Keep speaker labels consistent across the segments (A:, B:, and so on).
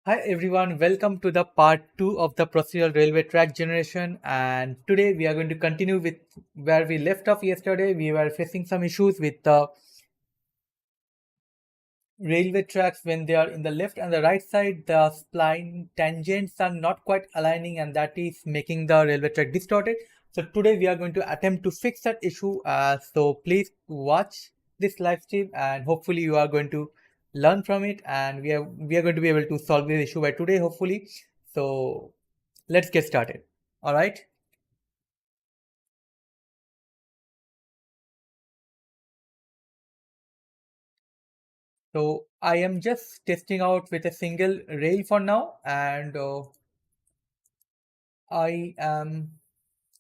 A: Hi everyone, welcome to the part 2 of the procedural railway track generation, and today we are going to continue with where we left off yesterday. We were facing some issues with the railway tracks when they are in the left and the right side. The spline tangents are not quite aligning, and that is making the railway track distorted. So today we are going to attempt to fix that issue. So please watch this live stream, and hopefully you are going to learn from it, and we are going to be able to solve this issue by today, hopefully. So let's get started. All right. So I am just testing out with a single rail for now, and I am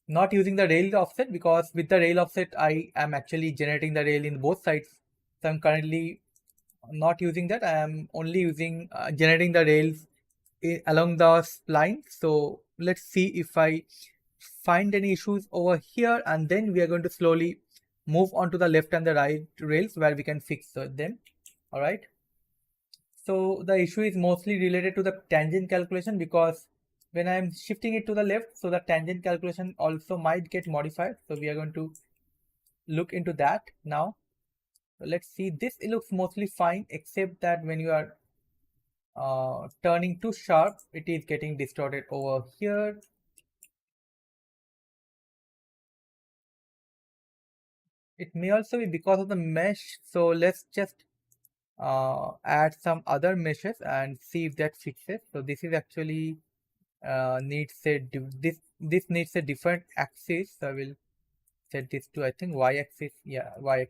A: not using the rail offset because with the rail offset I am actually generating the rail in both sides. So I'm currently not using that. I am only using generating the rails along the spline. So let's see if I find any issues over here, and then we are going to slowly move on to the left and the right rails where we can fix them. All right. So the issue is mostly related to the tangent calculation because when I'm shifting it to the left, so the tangent calculation also might get modified. So we are going to look into that now. So let's see, this it looks mostly fine except that when you are turning too sharp, it is getting distorted over here. It may also be because of the mesh. So let's just add some other meshes and see if that fixes. So this is actually needs a this needs a different axis. So I will set this to, I think, y axis. Yeah, y.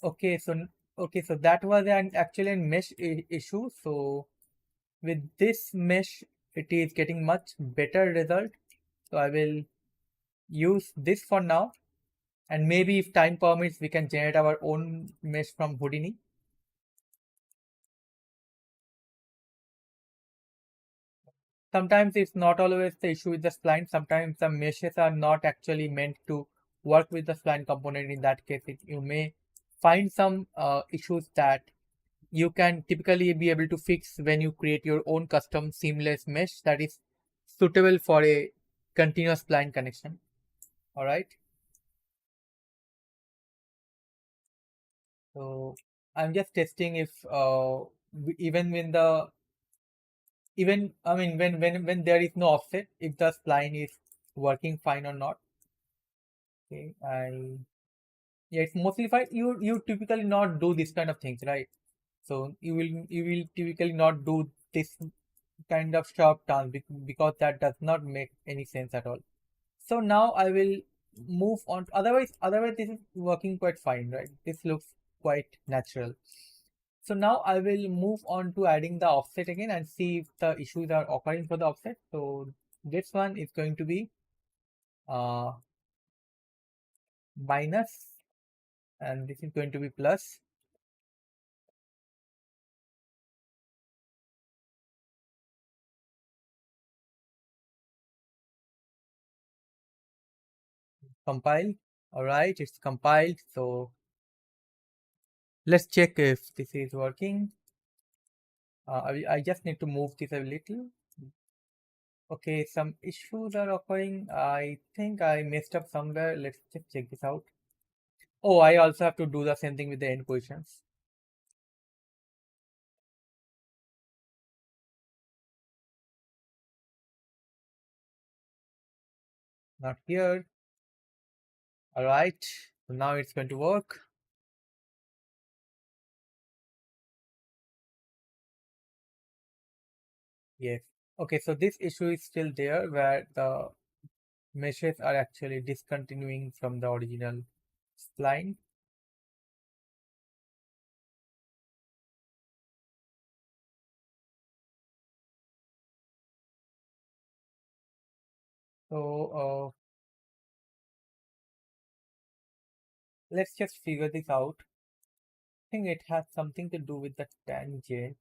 A: Okay, so that was actually a mesh issue. So with this mesh, it is getting much better result. So I will use this for now, and maybe if time permits, we can generate our own mesh from Houdini. Sometimes it's not always the issue with the spline. Sometimes the meshes are not actually meant to work with the spline component. In that case, you may find some issues that you can typically be able to fix when you create your own custom seamless mesh that is suitable for a continuous spline connection. All right. So I'm just testing if even when the even I mean when there is no offset, if the spline is working fine or not. Okay, yeah, it's mostly fine. You typically not do this kind of things, right? So you will typically not do this kind of sharp turn because that does not make any sense at all. So now I will move on. Otherwise this is working quite fine, right? This looks quite natural. So now I will move on to adding the offset again and see if the issues are occurring for the offset. So this one is going to be uh, minus, and this is going to be plus. Compile. All right, it's compiled. So let's check if this is working. I just need to move this a little. Okay, some issues are occurring. I think I messed up somewhere. Let's just check this out. Oh, I also have to do the same thing with the end positions. Not here. All right. So now it's going to work. Yes. Okay, so this issue is still there where the meshes are actually discontinuing from the original spline. So let's just figure this out. I think it has something to do with the tangent.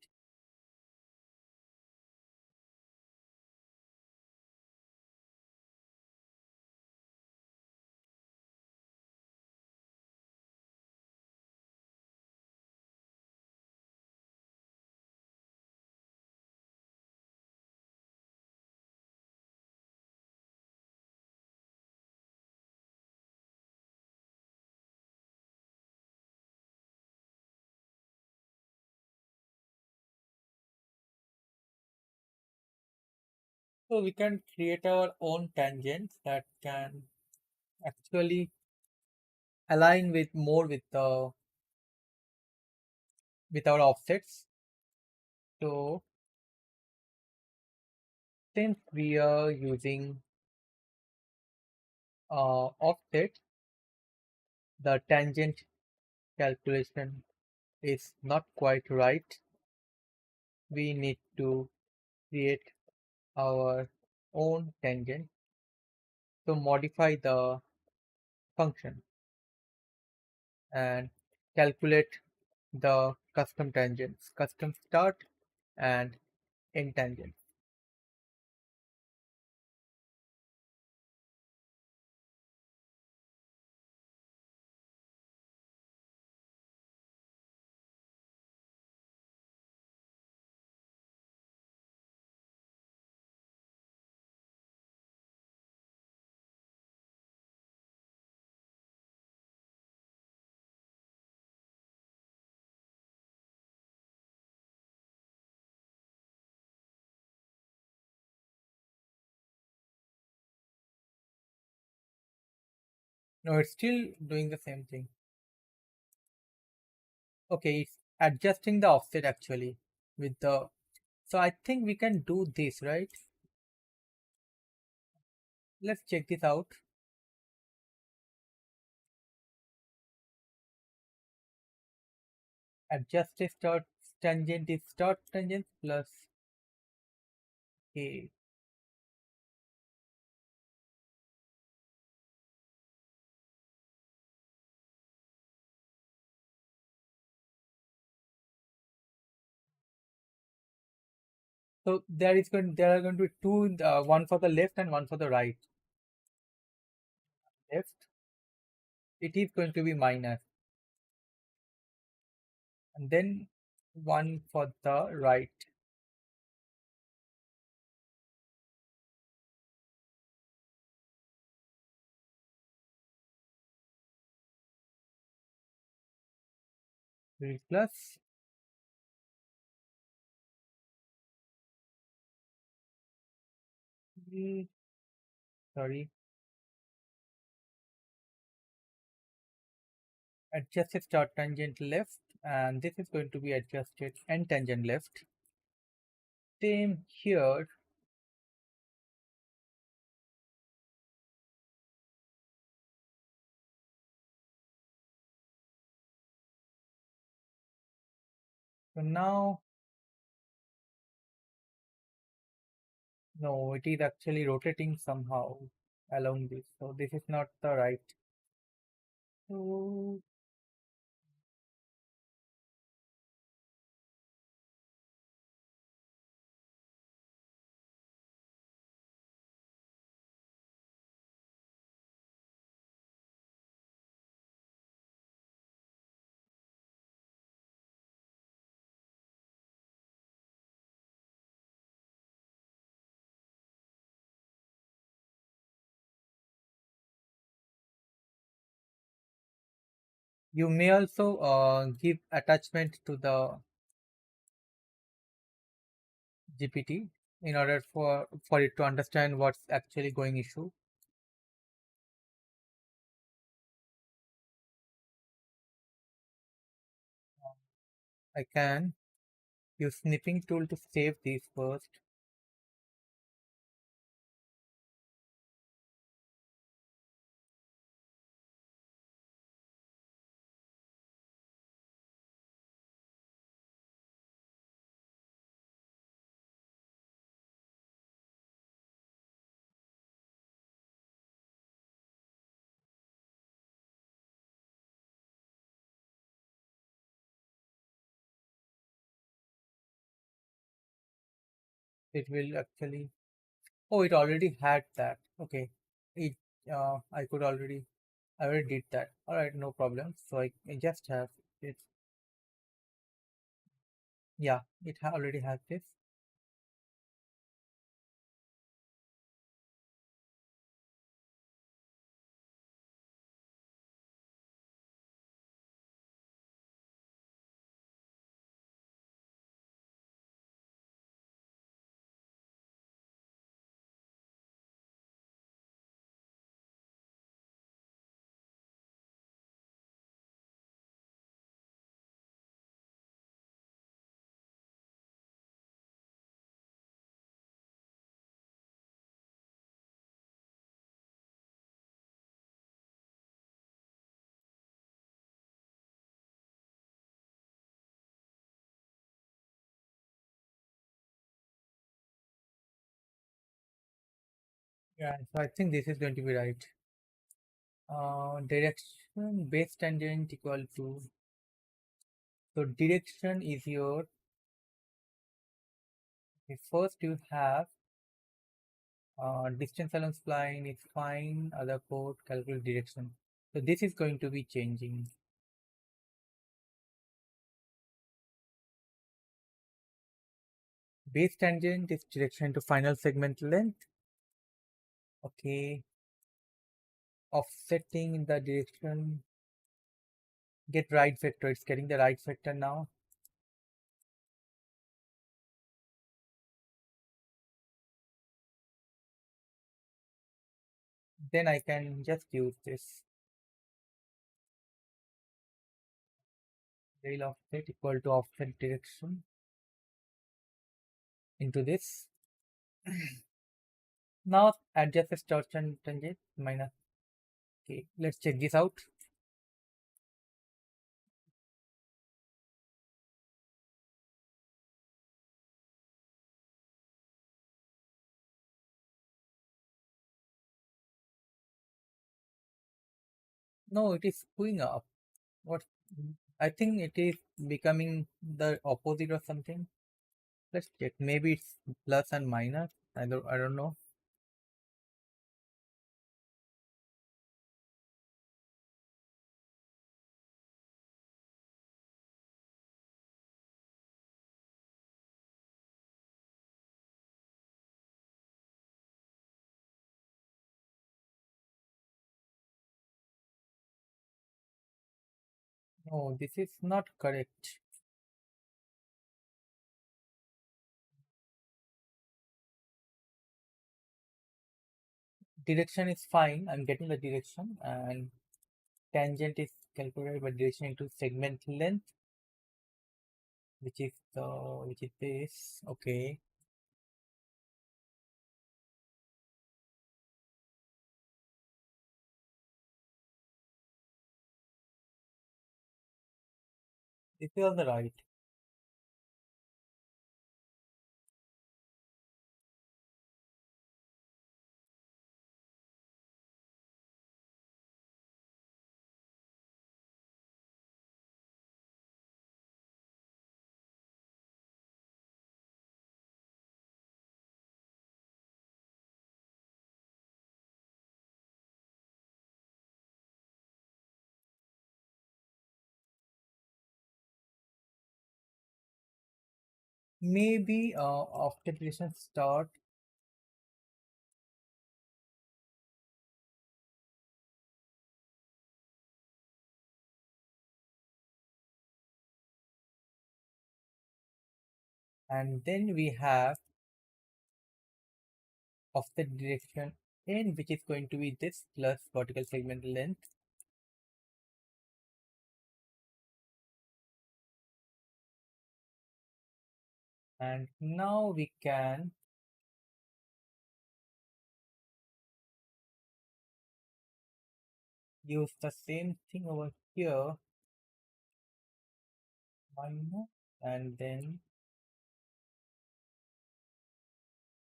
A: So we can create our own tangents that can actually align with more with our offsets. So since we are using offset, the tangent calculation is not quite right. We need to create our own tangent to modify the function and calculate the custom tangents, custom start and end tangent. No, it's still doing the same thing. Okay, it's adjusting the offset actually with the. So I think we can do this, right? Let's check this out. Adjust a start tangent is start tangent plus a. So there are going to be two, one for the left and one for the right. Left, it is going to be minus, and then one for the right. Will be plus. Mm, Sorry, adjusted start tangent left, and this is going to be adjusted end tangent left. Same here. So now, no, it is actually rotating somehow along this. So this is not the right. So you may also give attachment to the GPT in order for it to understand what's actually going issue. I can use snipping tool to save these first. It will actually. Oh, it already had that. Okay, it. I could already. I already did that. All right, no problem. So I just have it. Yeah, already has this. Yeah, so I think this is going to be right. Direction base tangent equal to, so direction is your, first you have distance along spline is fine, other code, calculate direction. So this is going to be changing. Base tangent is direction to final segment length. Okay. Offsetting in the direction, get right vector. It's getting the right vector now. Then I can just use this. Rail offset equal to offset direction into this. Now adjust the start and tangent minus. Okay, let's check this out. No, it is going up. What? I think it is becoming the opposite or something. Let's check. Maybe it's plus and minus. I don't know. No, this is not correct. Direction is fine. I'm getting the direction, and tangent is calculated by direction into segment length, which is this. Okay. This is on the right. Maybe after direction start, and then we have offset direction in, which is going to be this plus vertical segment length. And now we can use the same thing over here, minus, and then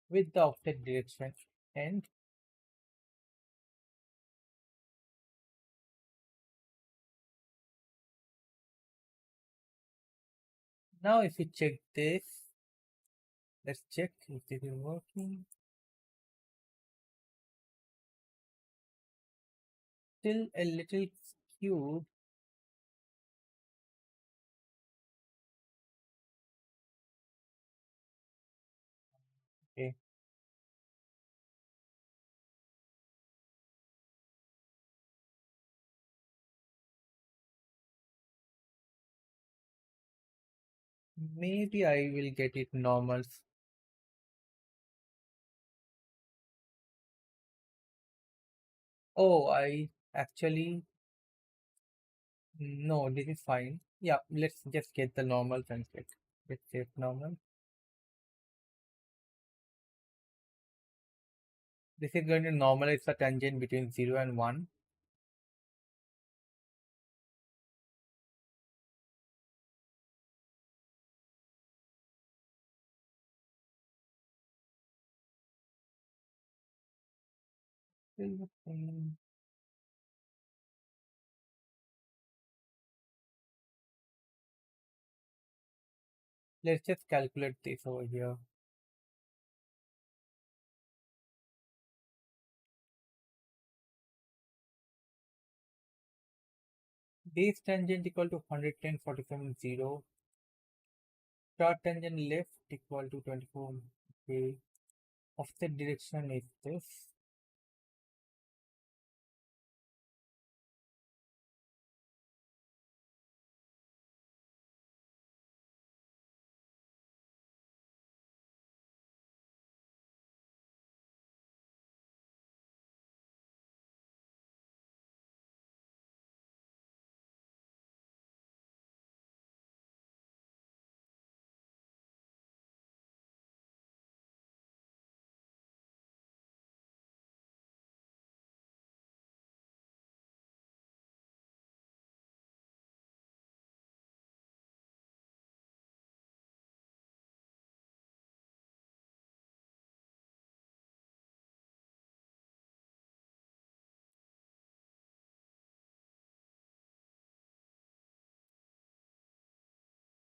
A: with the offset direction. And now if we check this, let's check if this is working. Still a little skewed. Okay. Maybe I will get it normal. Oh, I actually, no, this is fine. Yeah, let's just get the normal translate. Let's save normal. This is going to normalize the tangent between 0 and 1. Still the same. Let's just calculate this over here. Base tangent equal to 110.47.0. Start tangent left equal to 24. Okay. Offset direction is this.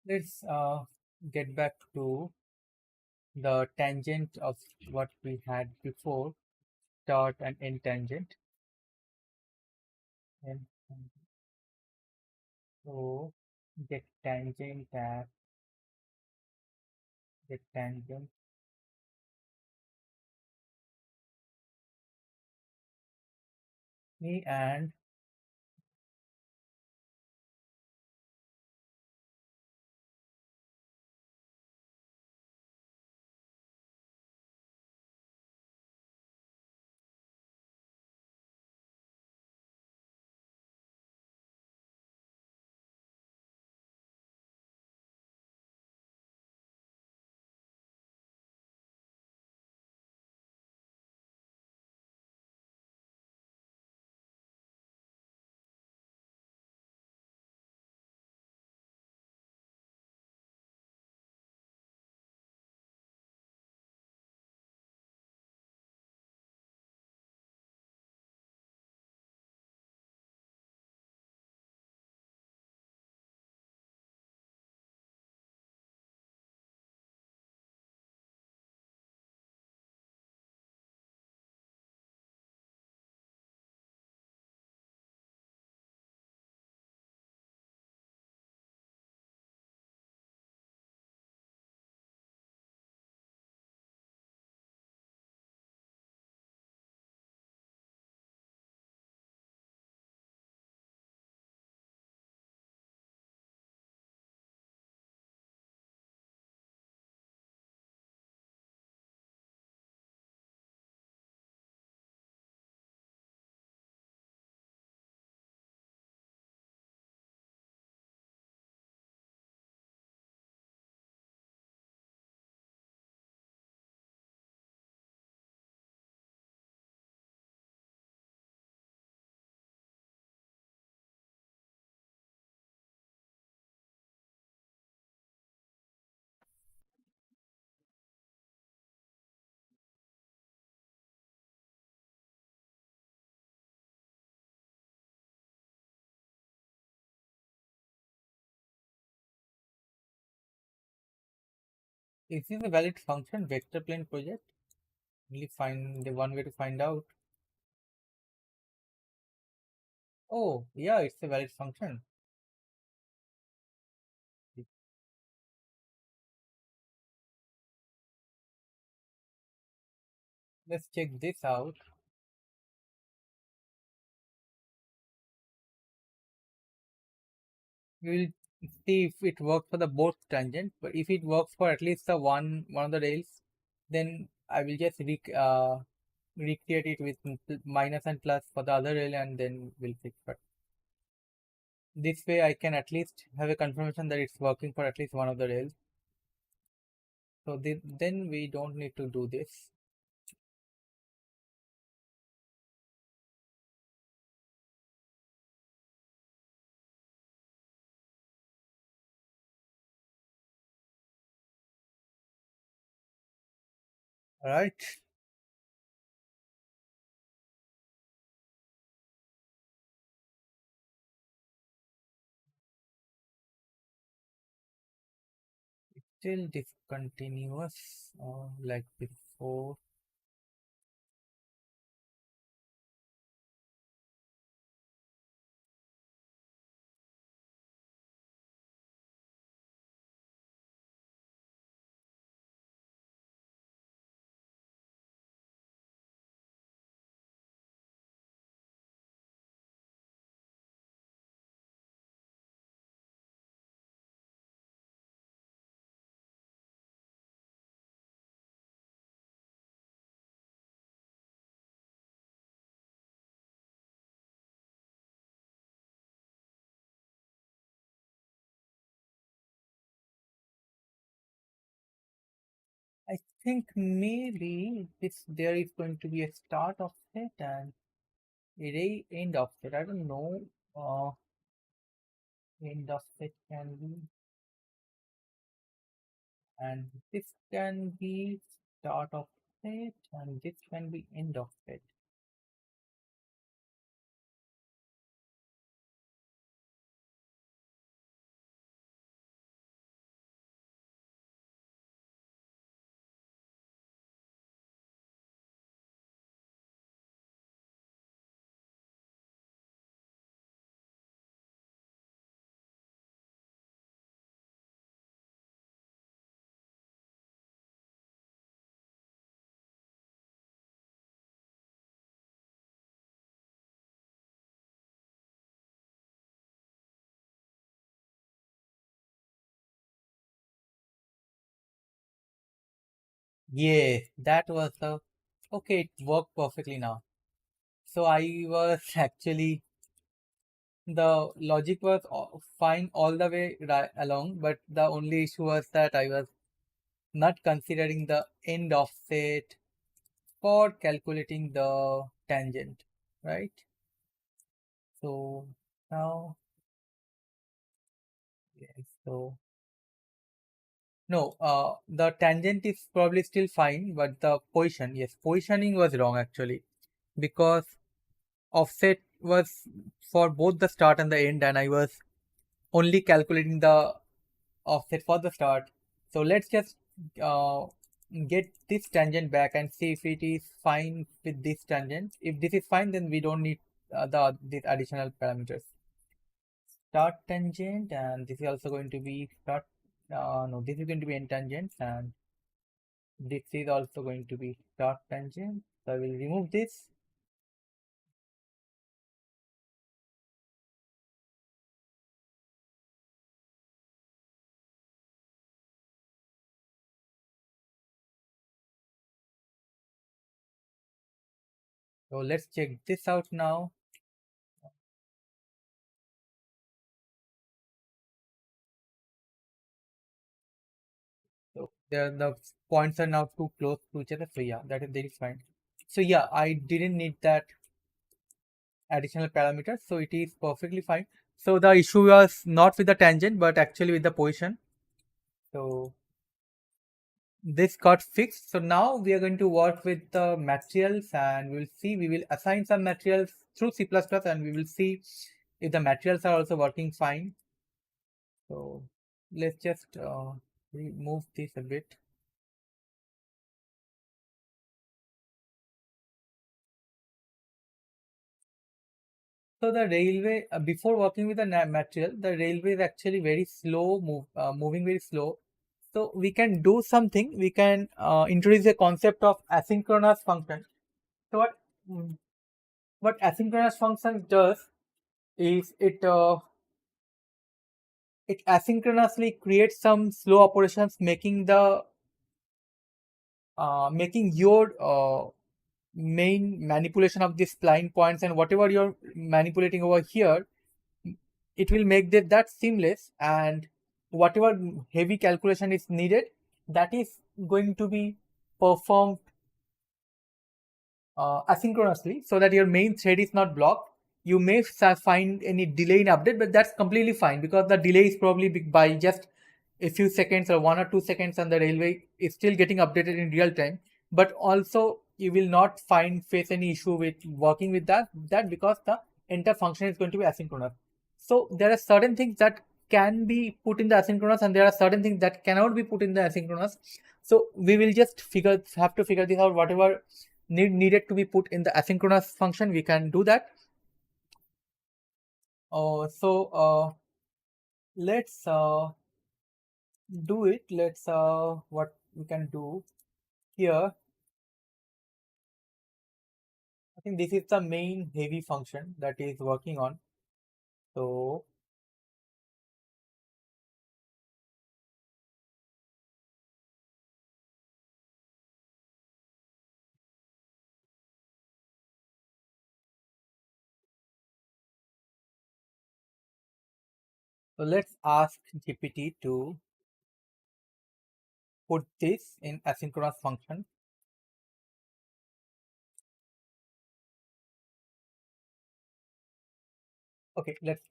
A: Let's get back to the tangent of what we had before, start and end tangent. And so get tangent at get tangent me and is this a valid function vector plane project? Only find the one way to find out. Oh, yeah, it's a valid function. Let's check this out. We will see if it works for the both tangent, but if it works for at least the one of the rails, then I will just recreate it with minus and plus for the other rail and then we'll fix it. This way I can at least have a confirmation that it's working for at least one of the rails. So then we don't need to do this. Alright. still discontinuous like before. I think maybe this there is going to be a start of it and a end of it. I don't know. End of it can be, and this can be start of it, and this can be end of it. Yeah, that was the okay. It worked perfectly now. So I was actually the logic was fine all the way along, but the only issue was that I was not considering the end offset for calculating the tangent, right? So now, yes, so no, the tangent is probably still fine, but the position, yes, positioning was wrong actually because offset was for both the start and the end, and I was only calculating the offset for the start. So let's just uh, get this tangent back and see if it is fine with this tangent. If this is fine, then we don't need these additional parameters. Start tangent, and this is also going to be start. No, this is going to be end tangent, and this is also going to be start tangent. So I will remove this. So let's check this out now. So the points are now too close to each other. So yeah, that is fine. So yeah, I didn't need that additional parameters, so it is perfectly fine. So the issue was not with the tangent, but actually with the position. So this got fixed. So now we are going to work with the materials, and we'll see. We will assign some materials through C++, and we will see if the materials are also working fine. So let's just remove this a bit. So the railway, before working with the material, the railway is actually very slow, moving very slow. So we can do something. We can introduce a concept of asynchronous function. So mm, what asynchronous function does is it asynchronously creates some slow operations, making your main manipulation of the spline points and whatever you're manipulating over here, it will make that seamless, and whatever heavy calculation is needed, that is going to be performed asynchronously so that your main thread is not blocked. You may find any delay in update, but that's completely fine because the delay is probably by just a few seconds or 1 or 2 seconds, and the railway is still getting updated in real time. But also, you will not face any issue with working with that because the entire function is going to be asynchronous. So there are certain things that can be put in the asynchronous, and there are certain things that cannot be put in the asynchronous. So we will just have to figure this out. Whatever needed to be put in the asynchronous function, we can do that. Let's do it. Let's what we can do here. I think this is the main heavy function that is working on. So let's ask GPT to put this in asynchronous function. Okay, let's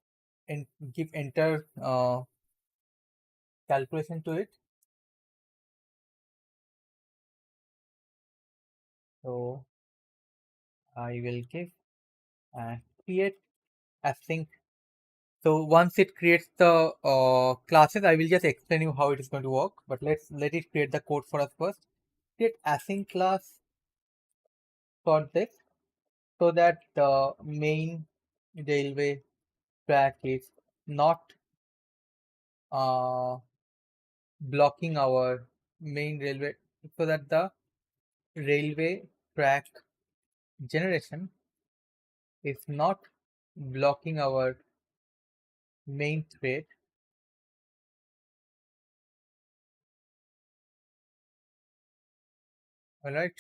A: give enter calculation to it. So I will give and create async. So once it creates the classes, I will just explain you how it is going to work. But let it create the code for us first. Create async class for this, so that the main railway track is not uh, blocking our main railway, so that the railway track generation is not blocking our main thread. All right.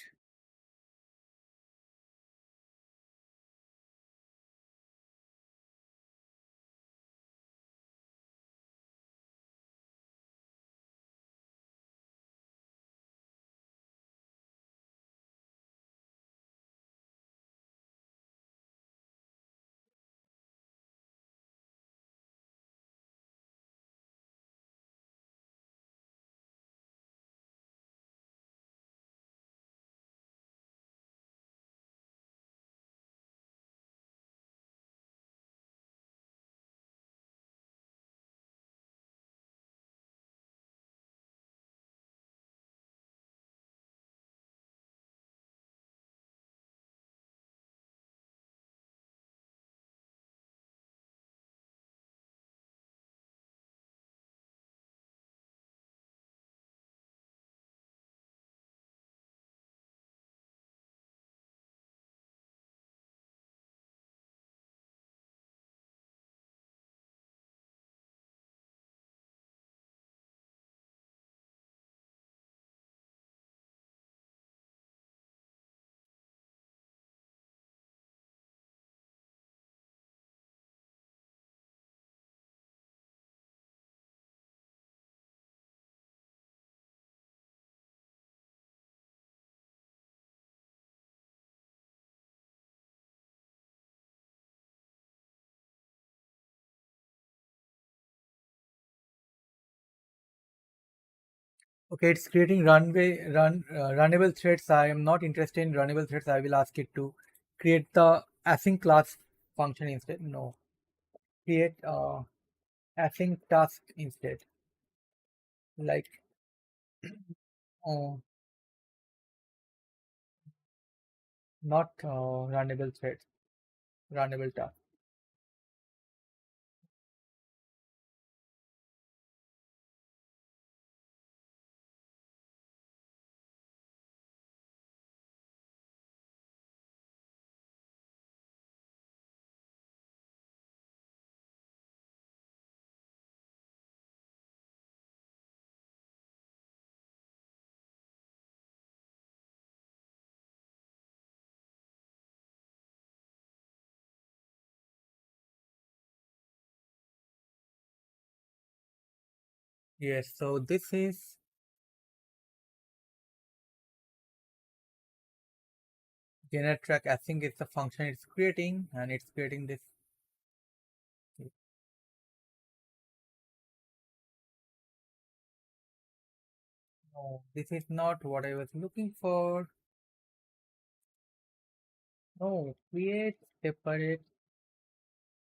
A: Okay, it's creating runnable threads. I am not interested in runnable threads. I will ask it to create the async class function instead. No, create async task instead. Like uh, not runnable threads, runnable task. Yes. So this is generate track async is the function it's creating, and it's creating this. No, this is not what I was looking for. No, create separate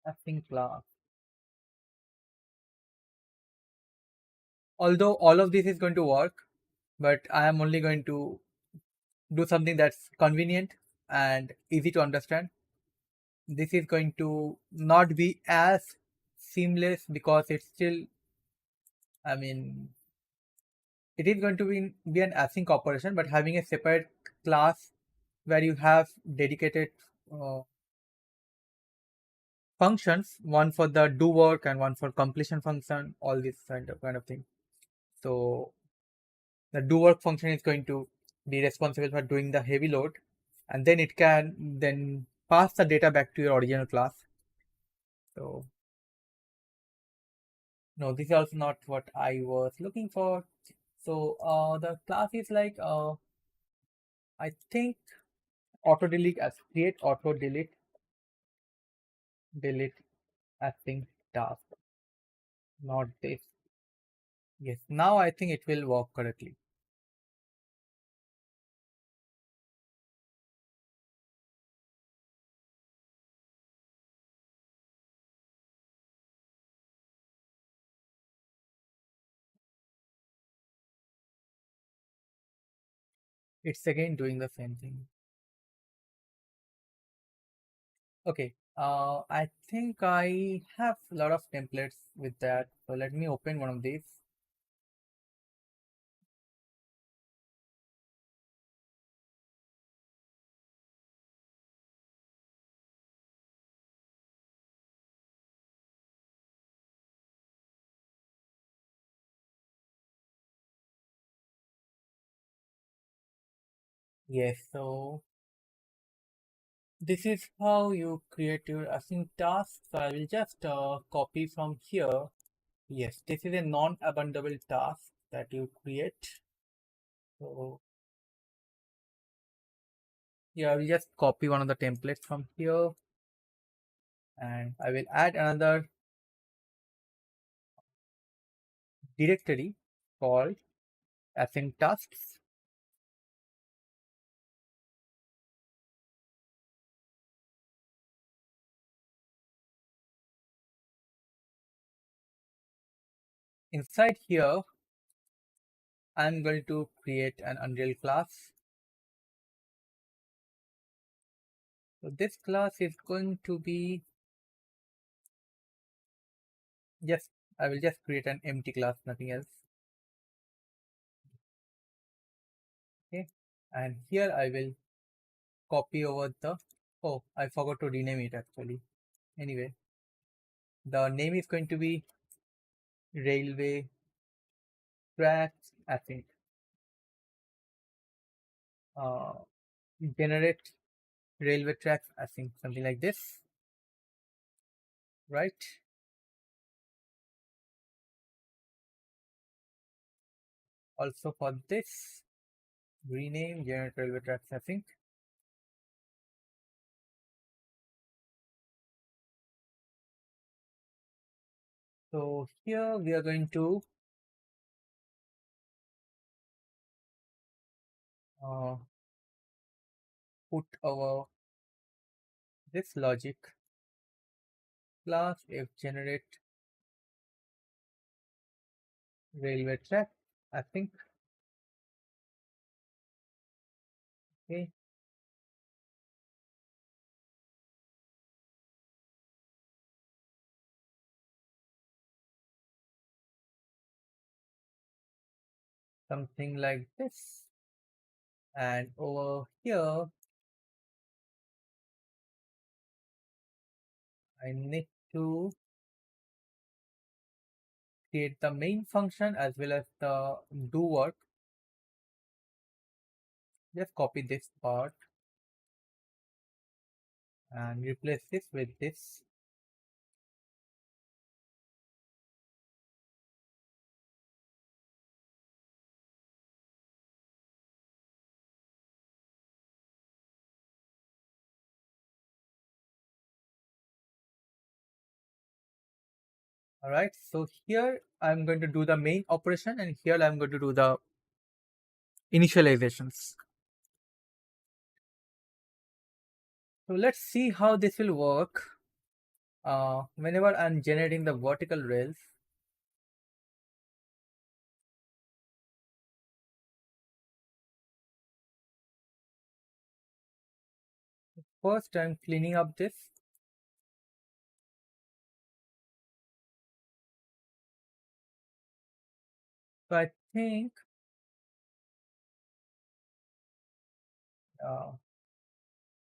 A: async class. Although all of this is going to work, but I am only going to do something that's convenient and easy to understand. This is going to not be as seamless because it's still, I mean, it is going to be an async operation, but having a separate class where you have dedicated uh, functions, one for the do work and one for completion function, all this kind of thing. So the do work function is going to be responsible for doing the heavy load, and then it can then pass the data back to your original class. So no, this is also not what I was looking for. So the class is like I think auto delete as create auto delete async task, not this. Yes, now I think it will work correctly. It's again doing the same thing. Okay, I think I have a lot of templates with that. So let me open one of these. Yes, so this is how you create your async task. So I will just copy from here. Yes, this is a non-abandonable task that you create. So yeah, I will just copy one of the templates from here, and I will add another directory called async tasks. Inside here, I'm going to create an Unreal class. So this class is going to be just, I will just create an empty class, nothing else. Okay. And here I will copy over the, oh, I forgot to rename it actually. Anyway, the name is going to be railway tracks, I think. Uh, generate railway tracks, I think something like this, right? Also for this, rename generate railway tracks, I think. So here we are going to uh, put our this logic class if generate railway track, I think. Okay, something like this. And over here, I need to create the main function as well as the do work. Just copy this part and replace this with this. All right, so here I'm going to do the main operation and here I'm going to do the initializations. So let's see how this will work whenever I'm generating the vertical rails. first I'm cleaning up this. So I think uh,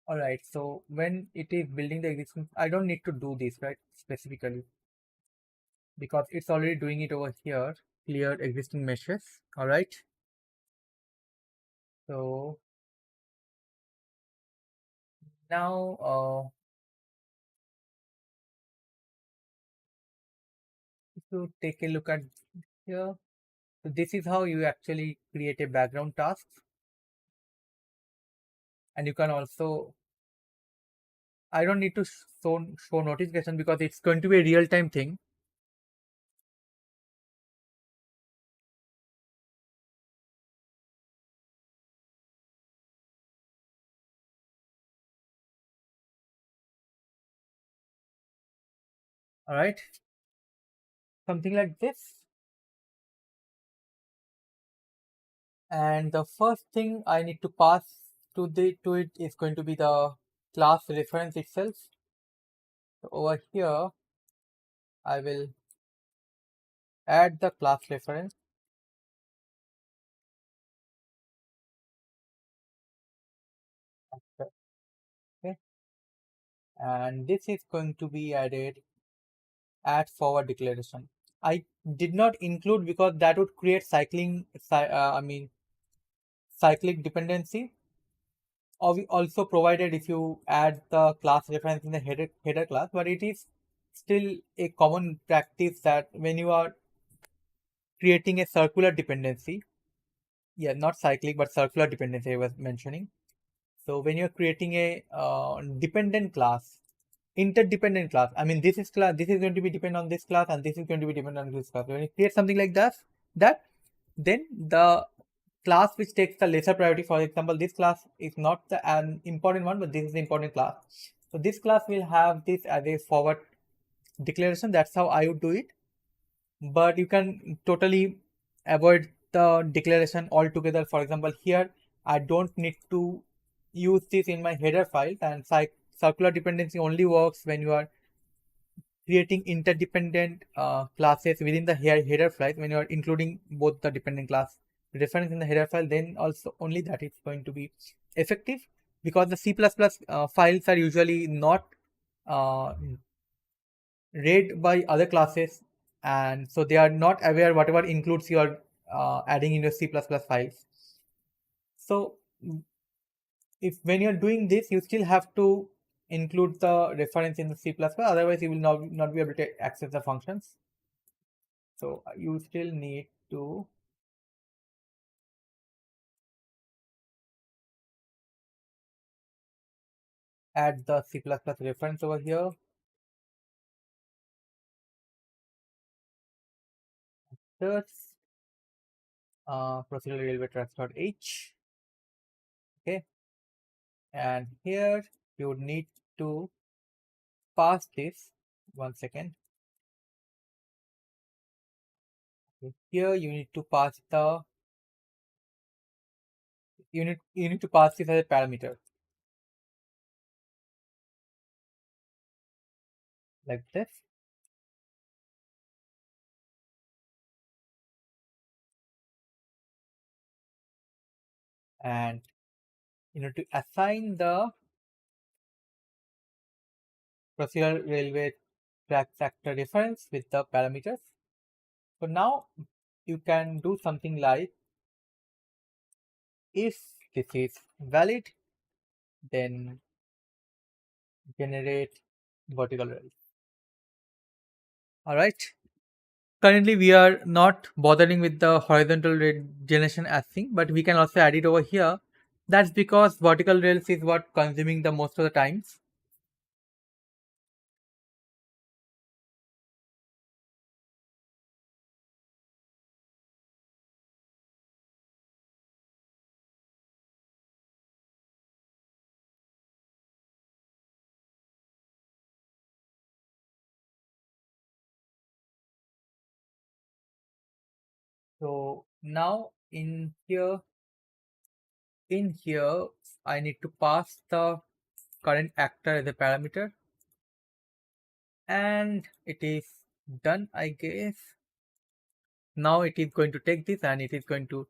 A: all right. So when it is building the existing, I don't need to do this, right, specifically, because it's already doing it over here. Clear existing meshes. All right. So now if you take a look at here, so this is how you actually create a background task, and you can also. I don't need to show notification because it's going to be a real time thing. All right, something like this. And the first thing I need to pass to it is going to be the class reference itself. So over here, I will add the class reference. Okay, and this is going to be added at forward declaration. I did not include because that would create cyclic dependency. Also provided if you add the class reference in the header class, but it is still a common practice that when you are creating a circular dependency, yeah, not cyclic but circular dependency I was mentioning. So when you're creating a dependent class, interdependent class, I mean this is going to be dependent on this class and this is going to be dependent on this class. When you create something like that then the class which takes the lesser priority, for example this class is not an important one but this is the important class, so this class will have this as a forward declaration. That's how I would do it, but you can totally avoid the declaration altogether. For example, here I don't need to use this in my header file, and circular dependency only works when you are creating interdependent classes within the header file. When you are including both the dependent class reference in the header file, then also only that it's going to be effective, because the C++ files are usually not uh, read by other classes, and so they are not aware whatever includes you are adding in your C++ files. So if when you're doing this you still have to include the reference in the C++, otherwise you will not be able to access the functions. So you still need to add the C++ reference over here. That's procedural railway tracks.h. Okay, and here you would need to pass this. One second. Okay. Here you need to pass the you need to pass this as a parameter like this, and you need to assign the procedural railway track factor reference with the parameters. So now you can do something like, if this is valid, then generate vertical rail. All right. Currently, we are not bothering with the horizontal rail generation as thing, but we can also add it over here. That's because vertical rails is what consuming the most of the times. So now in here, I need to pass the current actor as a parameter, and it is done, I guess. Now it is going to take this and it is going to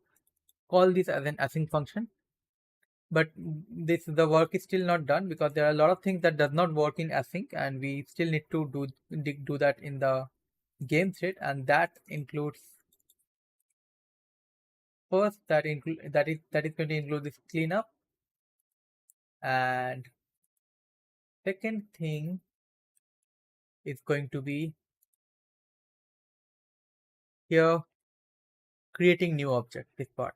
A: call this as an async function. But this the work is still not done because there are a lot of things that does not work in async, and we still need to do that in the game state, and that includes first that is going to include this cleanup, and second thing is going to be here creating new object, this part.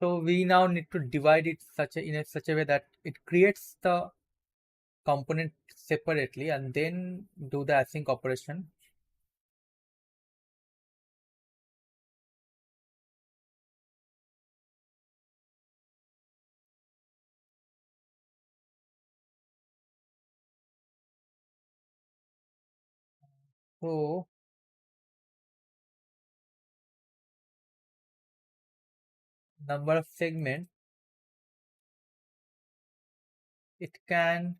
A: So we now need to divide it in such a way that it creates the component separately and then do the async operation. So number of segment, it can,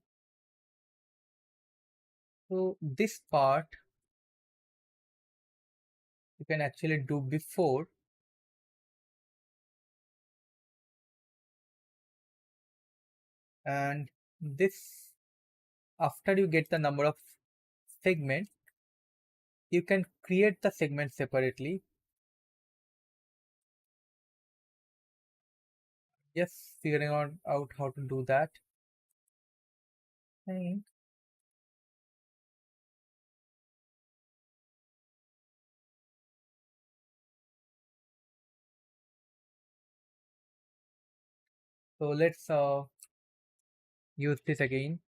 A: so this part you can actually do before, and this after you get the number of segment, you can create the segment separately. Just figuring out how to do that. And so let's use this again.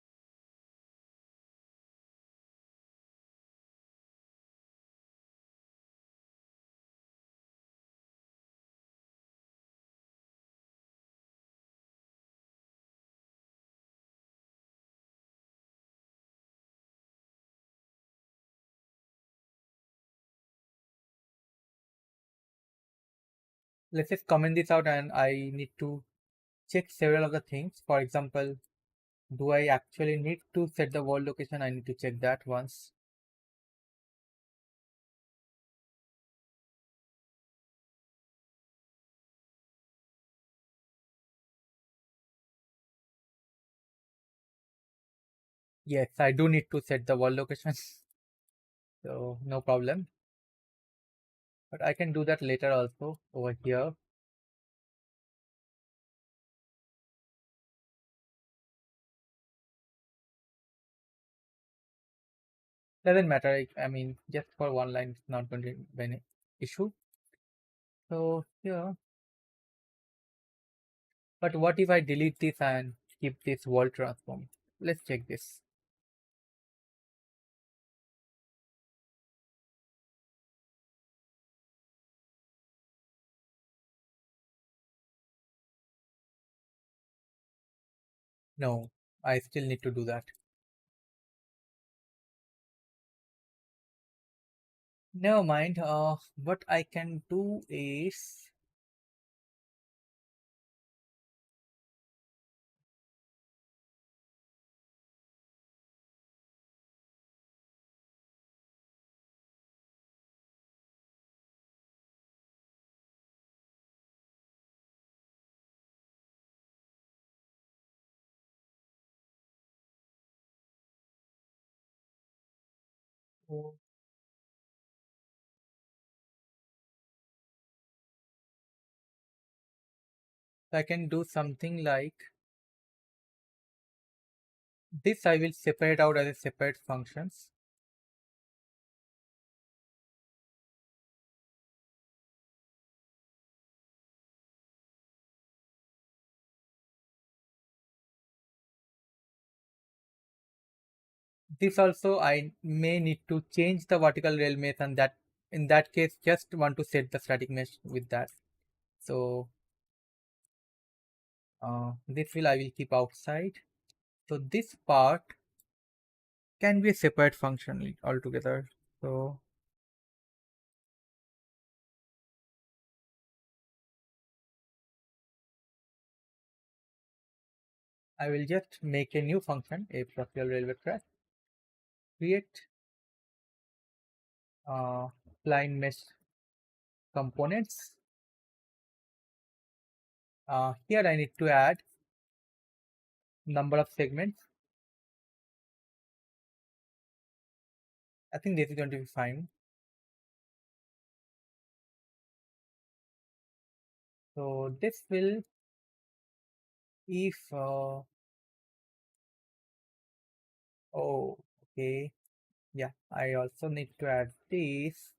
A: Let's just comment this out, and I need to check several of the things. For example, do I actually need to set the world location? I need to check that once. Yes, I do need to set the world location, so no problem. But I can do that later also over here. Doesn't matter. I mean, just for one line, it's not going to be an issue. So yeah. But what if I delete this and keep this world transform? Let's check this. No, I still need to do that. Never mind. What I can do is, so I can do something like this. I will separate out as a separate functions. This also I may need to change the vertical rail mesh, and that in that case just want to set the static mesh with that. So this will I will keep outside. So this part can be a separate function altogether. So I will just make a new function, a procedural railway track, create spline mesh components. Here I need to add number of segments. I think this is going to be fine. So this will, if oh, okay, yeah, I also need to add this.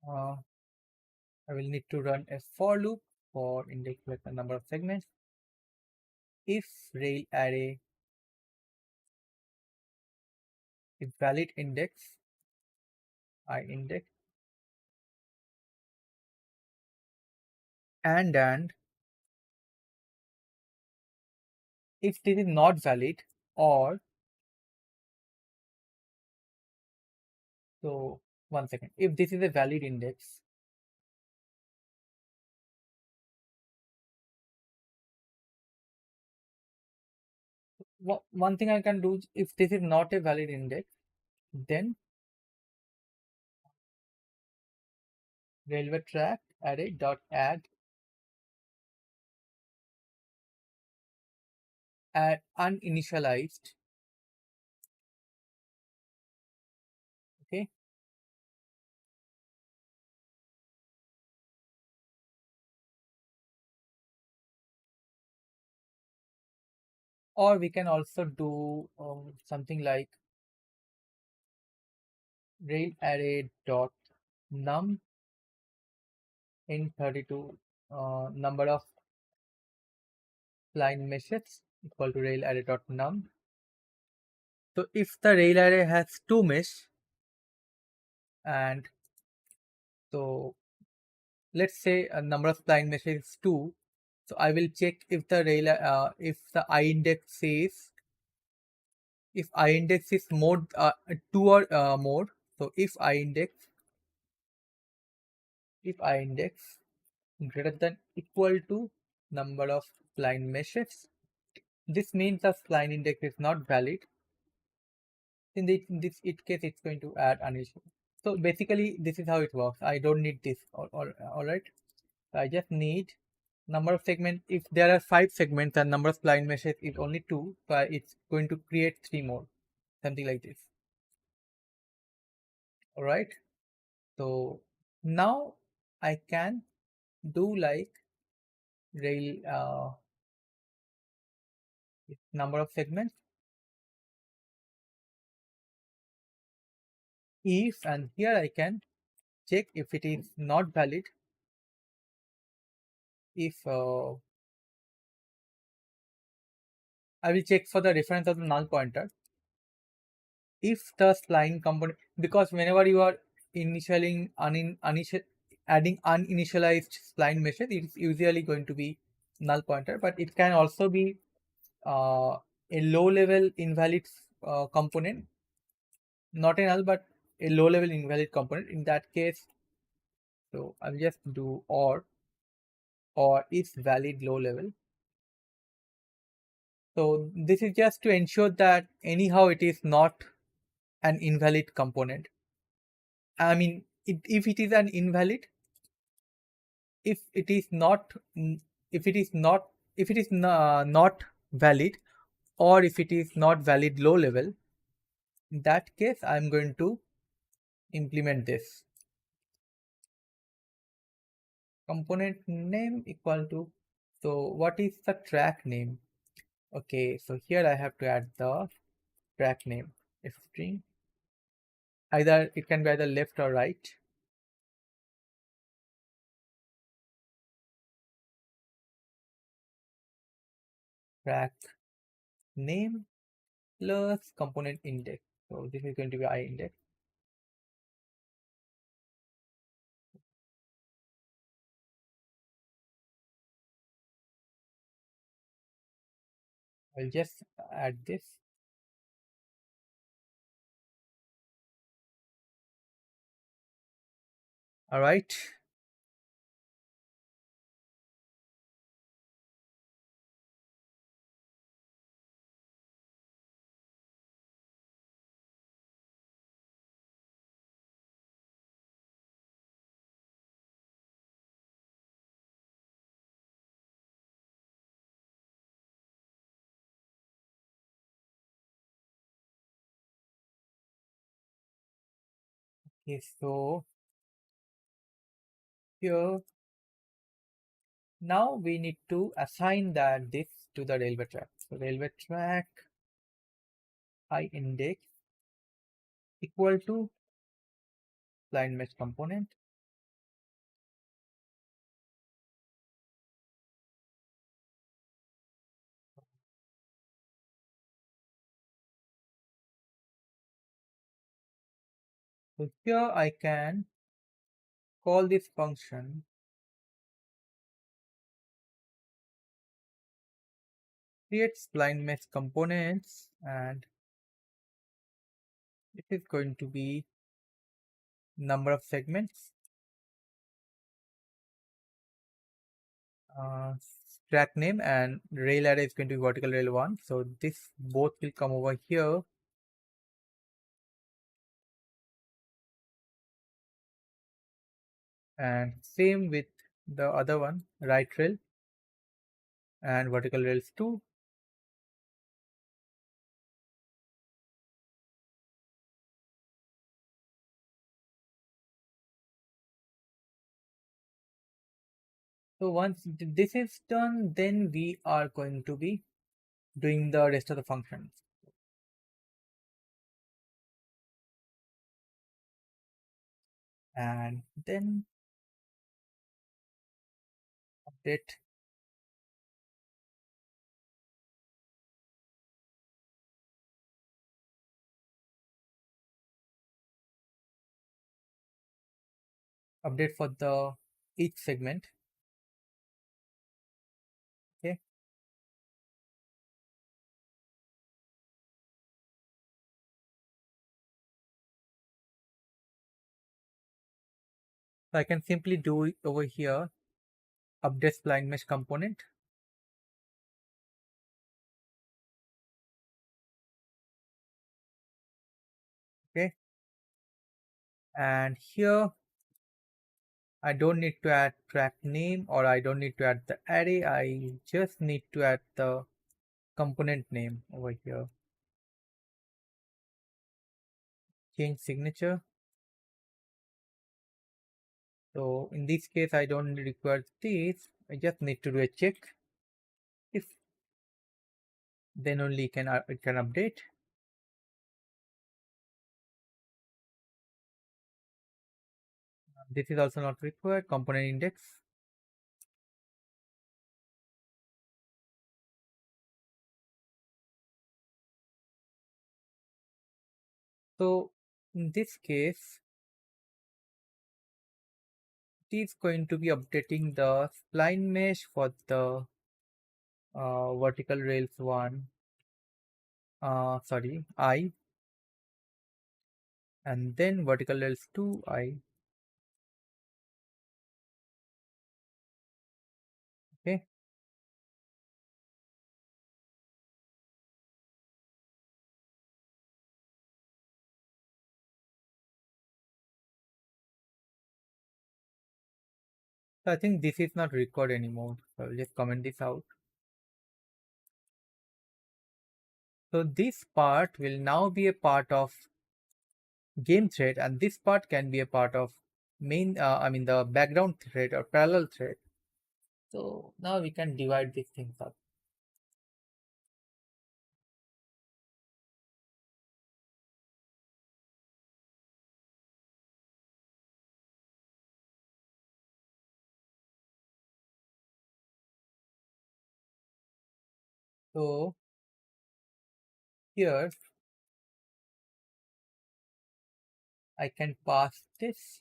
A: I will need to run a for loop for index with the number of segments. If rail array is valid index, I index, and if this is not valid, or so one second, if this is a valid index, one thing I can do, if this is not a valid index, then railway track array dot add at uninitialized, okay, or we can also do something like rail array dot num in 32 number of line meshes equal to rail array dot num. So if the rail array has two mesh, and so let's say a number of line meshes is 2, so I will check if the if the I index is, if I index is more 2 or more. So if I index greater than equal to number of line meshes, this means the spline index is not valid. In this case, it's going to add an issue. So basically, this is how it works. I don't need this. All right. I just need number of segments. If there are 5 segments and number of spline meshes is only 2, so it's going to create 3 more, something like this. All right. So now I can do like rail number of segments if, and here I can check if it is not valid, if I will check for the reference of the null pointer. If the spline component, because whenever you are initialing adding uninitialized spline meshes, it's usually going to be null pointer, but it can also be a low level invalid component, not a null but a low level invalid component. In that case, so I'll just do or is valid low level. So this is just to ensure that anyhow it is not an invalid component. I mean, if it is an invalid, if it is not, if it is not, if it is not valid, or if it is not valid low level, in that case, I'm going to implement this component name equal to. So what is the track name? Okay, so here I have to add the track name string. Either it can be either left or right. Track name plus component index. So this is going to be I index. I'll just add this. All right. Okay, so here now we need to assign that this to the railway track. So railway track I index equal to line mesh component. So here I can call this function create spline mesh components, and it is going to be number of segments. Uh, Track name and rail array is going to be vertical rail 1. So this both will come over here. And same with the other one, right rail and vertical rails 2. So once this is done, then we are going to be doing the rest of the functions. And then update update for the each segment. Okay. So I can simply do it over here, update spline mesh component. Okay. And here I don't need to add track name, or I don't need to add the array. I just need to add the component name over here. Change signature. So in this case, I don't require this. I just need to do a check. If then only it can update. This is also not required. Component index. So in this case, it is going to be updating the spline mesh for the vertical rails 1. Sorry, I, and then vertical rails 2 I. Okay. So I think this is not required anymore. So I'll just comment this out. So this part will now be a part of game thread, and this part can be a part of main, the background thread or parallel thread. So now we can divide these things up. So here I can pass this.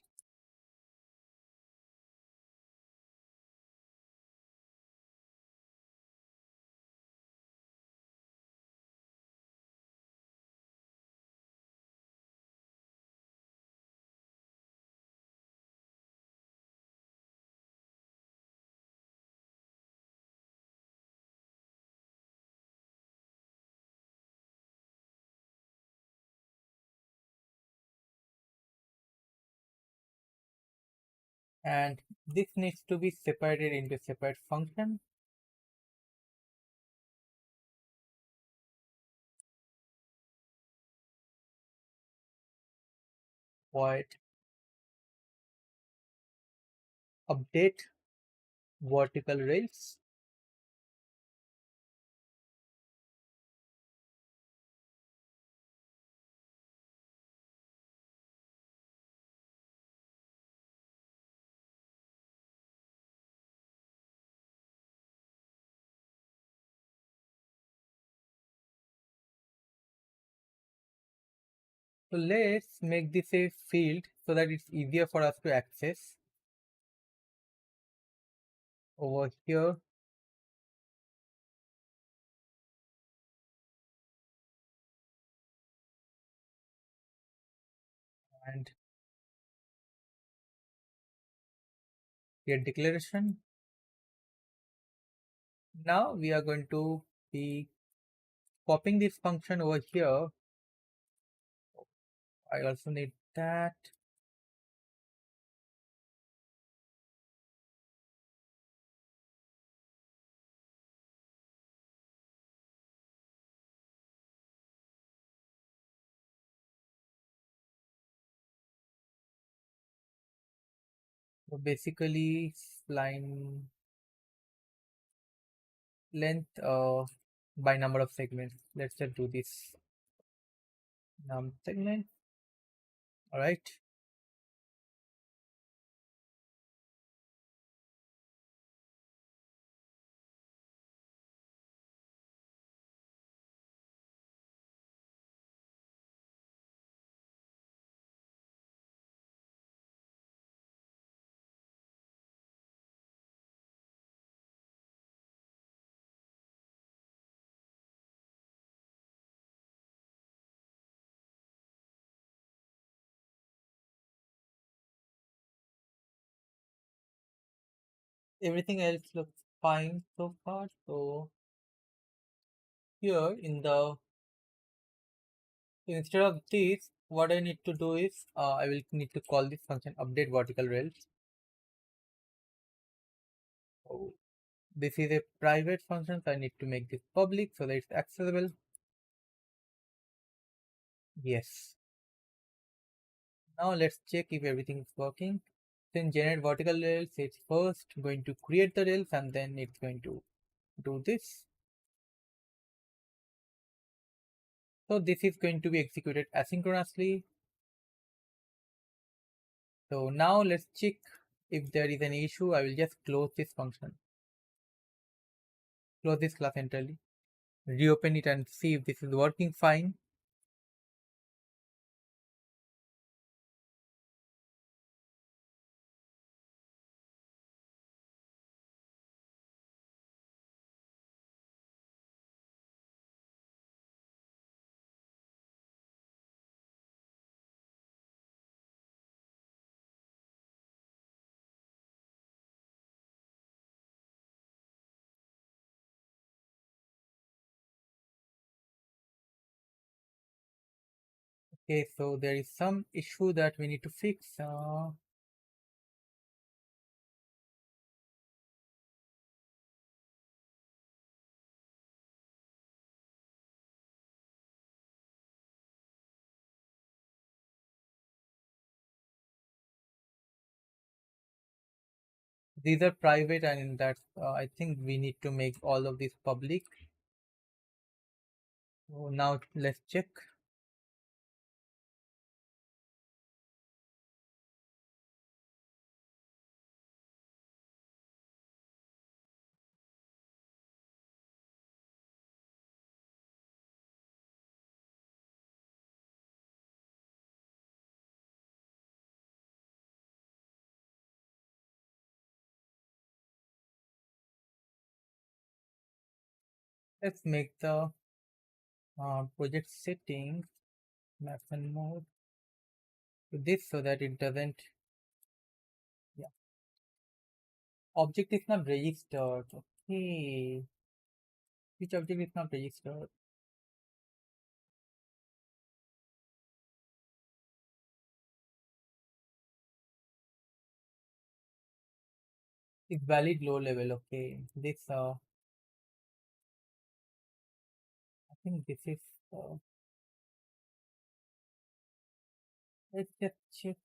A: and this needs to be separated into a separate function. Void update vertical rails. So let's make this a field so that it's easier for us to access. Over here, and get declaration. Now we are going to be popping this function over here. I also need that. So basically, spline length by number of segments. Let's just do this. Segment. All right. Everything else looks fine so far. So here in the instead of this, what I need to do is I will need to call this function update vertical rails. So this is a private function, so I need to make this public so that it's accessible. Yes. Now let's check if everything is working. Then generate vertical rails, it's first going to create the rails and then it's going to do this. So this is going to be executed asynchronously. So now let's check if there is an issue. I will just close this function. Close this class entirely. Reopen it and see if this is working fine. Okay, so there is some issue that we need to fix. These are private, and that's I think we need to make all of these public. So now let's check. Let's make the project settings max and mode to this so that it doesn't. Yeah, object is not registered. Okay, which object is not registered? It's valid low level. Okay. This I think this is uh, let's just check.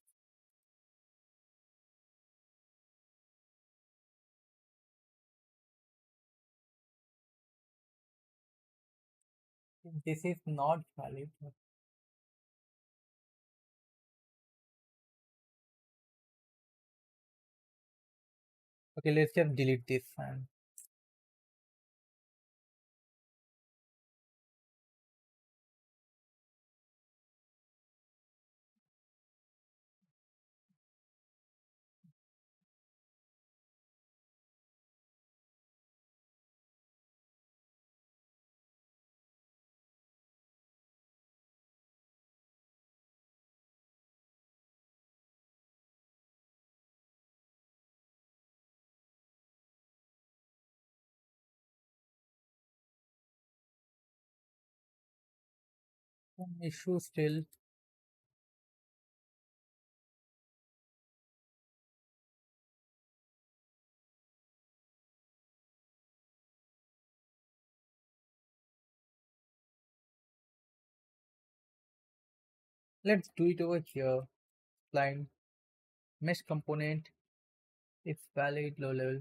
A: This is not valid. Okay, let's just delete this and some issue still. Let's do it over here. Line mesh component is valid low level.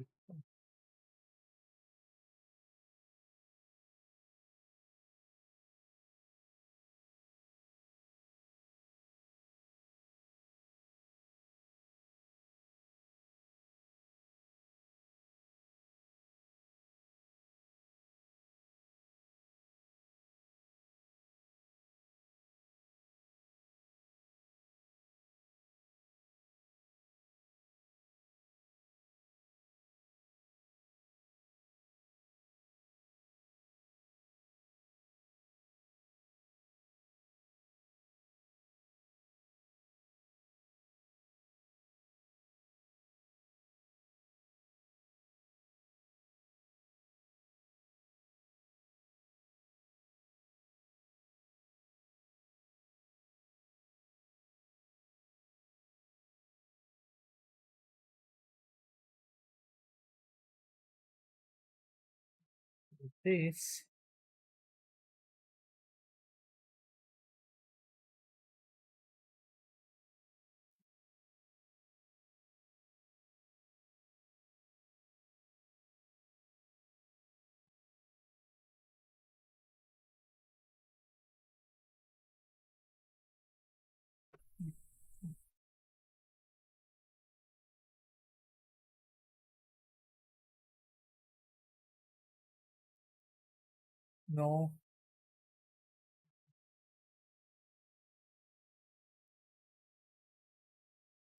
A: This no.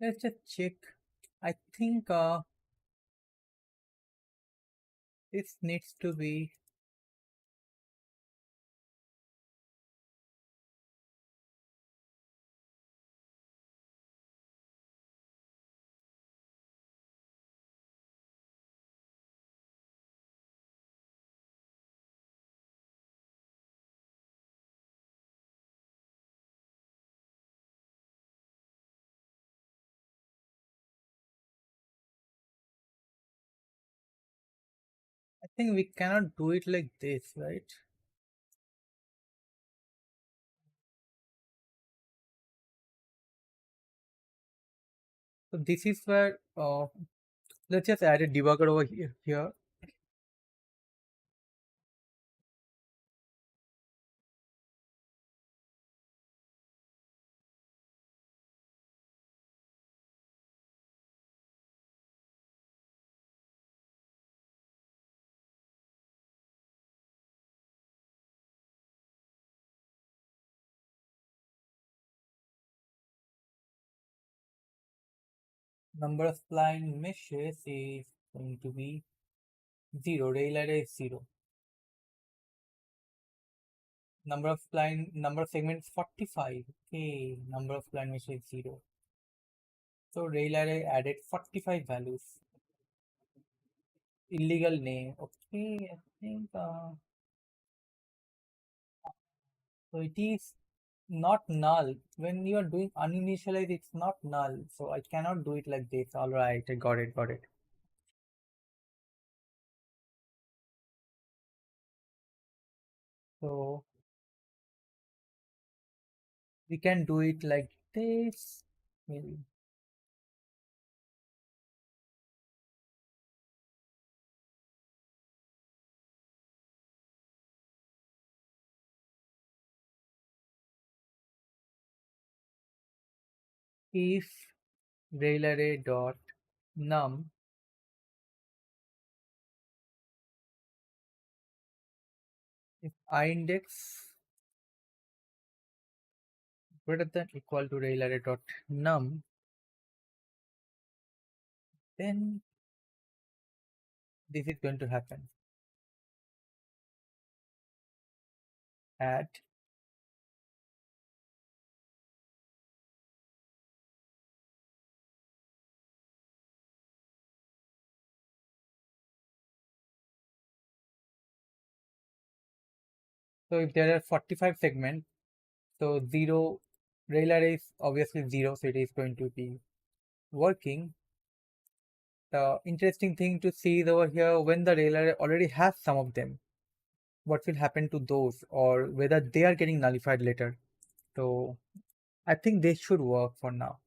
A: Let's just check. I think this needs to be I think we cannot do it like this, right? So this is where let's just add a debugger over here. Number of spline meshes is going to be 0. Rail array is 0. Number of segments 45. Okay, number of spline meshes is 0. So rail array added 45 values. Illegal name. Okay, I think so it is not null. When you are doing uninitialized, it's not null. So I cannot do it like this. All right, I got it, got it. So we can do it like this. Maybe if rail array dot num, if I index greater than equal to rail array dot num, then this is going to happen. Add so if there are 45 segments, so 0 rail array is obviously 0, so it is going to be working. The interesting thing to see is over here, when the rail array already has some of them, what will happen to those, or whether they are getting nullified later. So I think this should work for now.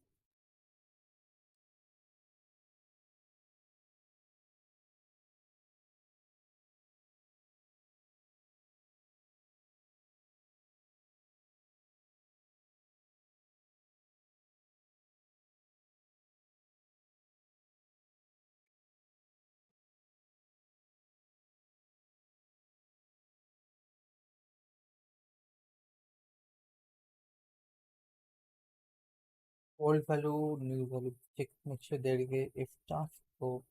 A: Old value, new value, check, make sure there is a if task. So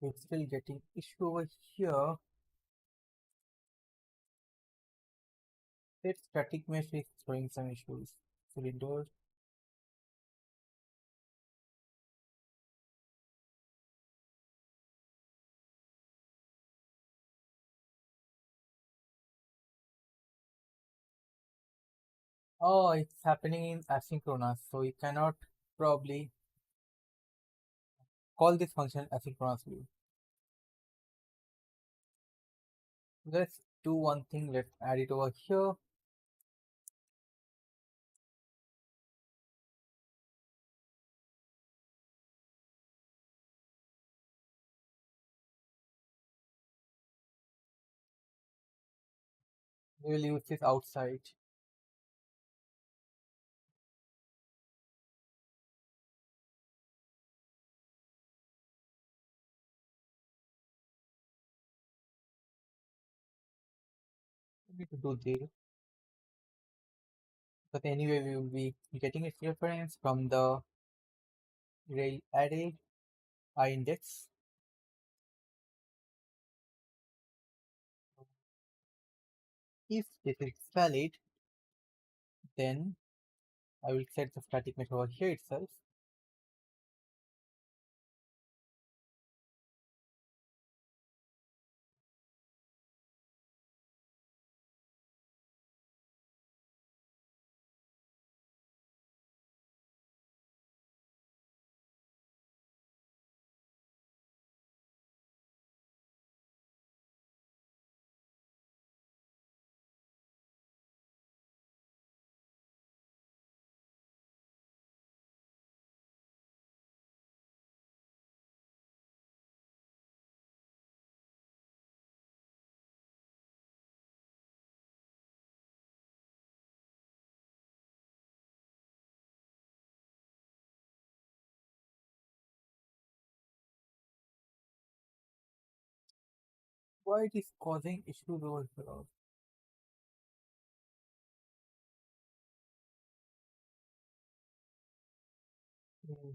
A: it's still getting issue over here. That static mesh is throwing some issues. Cylinder. Oh, it's happening in asynchronous, so you cannot probably call this function asynchronously. Let's do one thing. Let's add it over here. We will use this outside. We need to do this. But anyway, we will be getting its reference from the rail array I index. If this is valid, then I will set the static mesh over here itself. Why it is causing issues over here? Hmm.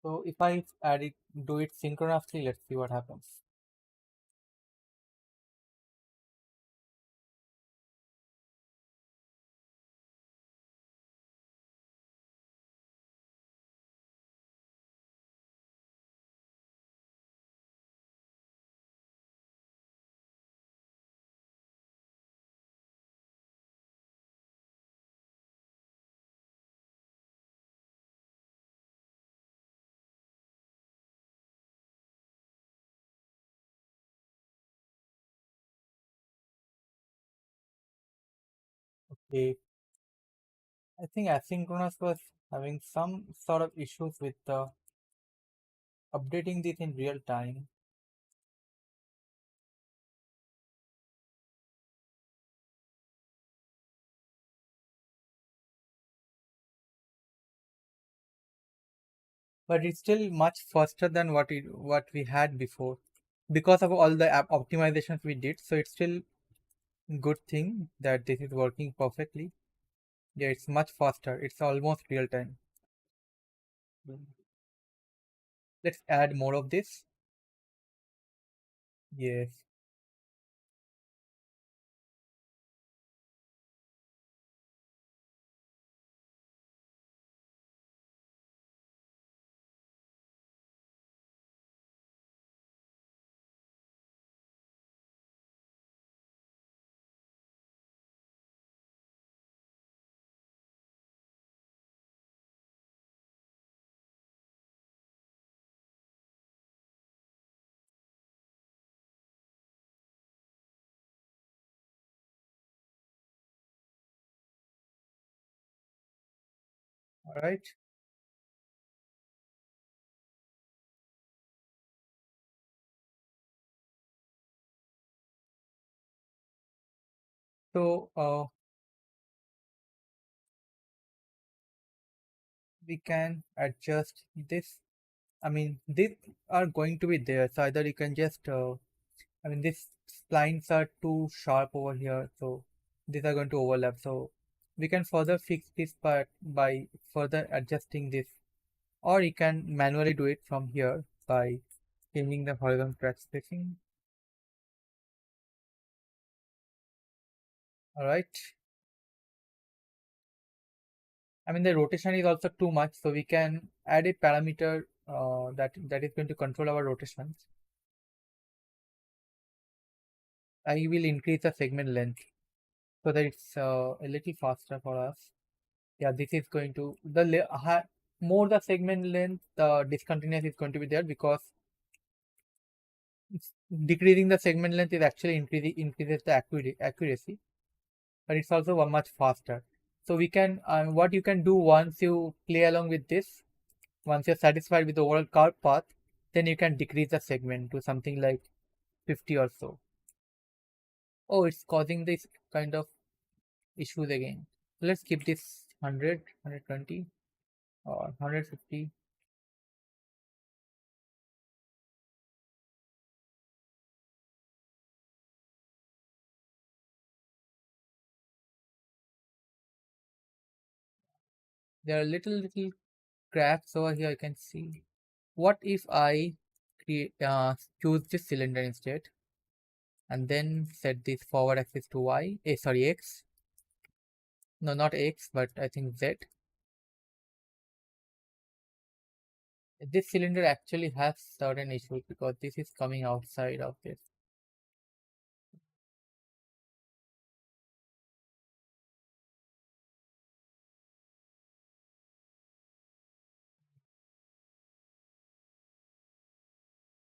A: So if I do it synchronously, let's see what happens. Okay, I think asynchronous was having some sort of issues with updating this in real time. But it's still much faster than what we had before because of all the app optimizations we did. So it's still good thing that this is working perfectly. Yeah, it's much faster. It's almost real time. Let's add more of this. Yes. All right. So we can adjust this. I mean, these are going to be there. So either you can just I mean, these splines are too sharp over here, so these are going to overlap. So we can further fix this part by further adjusting this, or you can manually do it from here by changing the horizontal track spacing. All right. I mean, the rotation is also too much, so we can add a parameter that is going to control our rotations. I will increase the segment length so that it's a little faster for us. Yeah, this is going to more the segment length, the discontinuous is going to be there because decreasing the segment length is actually increases the accuracy, but it's also much faster. So we can what you can do once you play along with this, once you're satisfied with the overall curve path, then you can decrease the segment to something like 50 or so. Oh, it's causing this kind of issues again. Let's keep this 100, 120 or 150. There are little cracks over here I can see. What if I choose this cylinder instead and then set this forward axis to sorry, X. No, not X, but I think Z. This cylinder actually has certain issues because this is coming outside of this.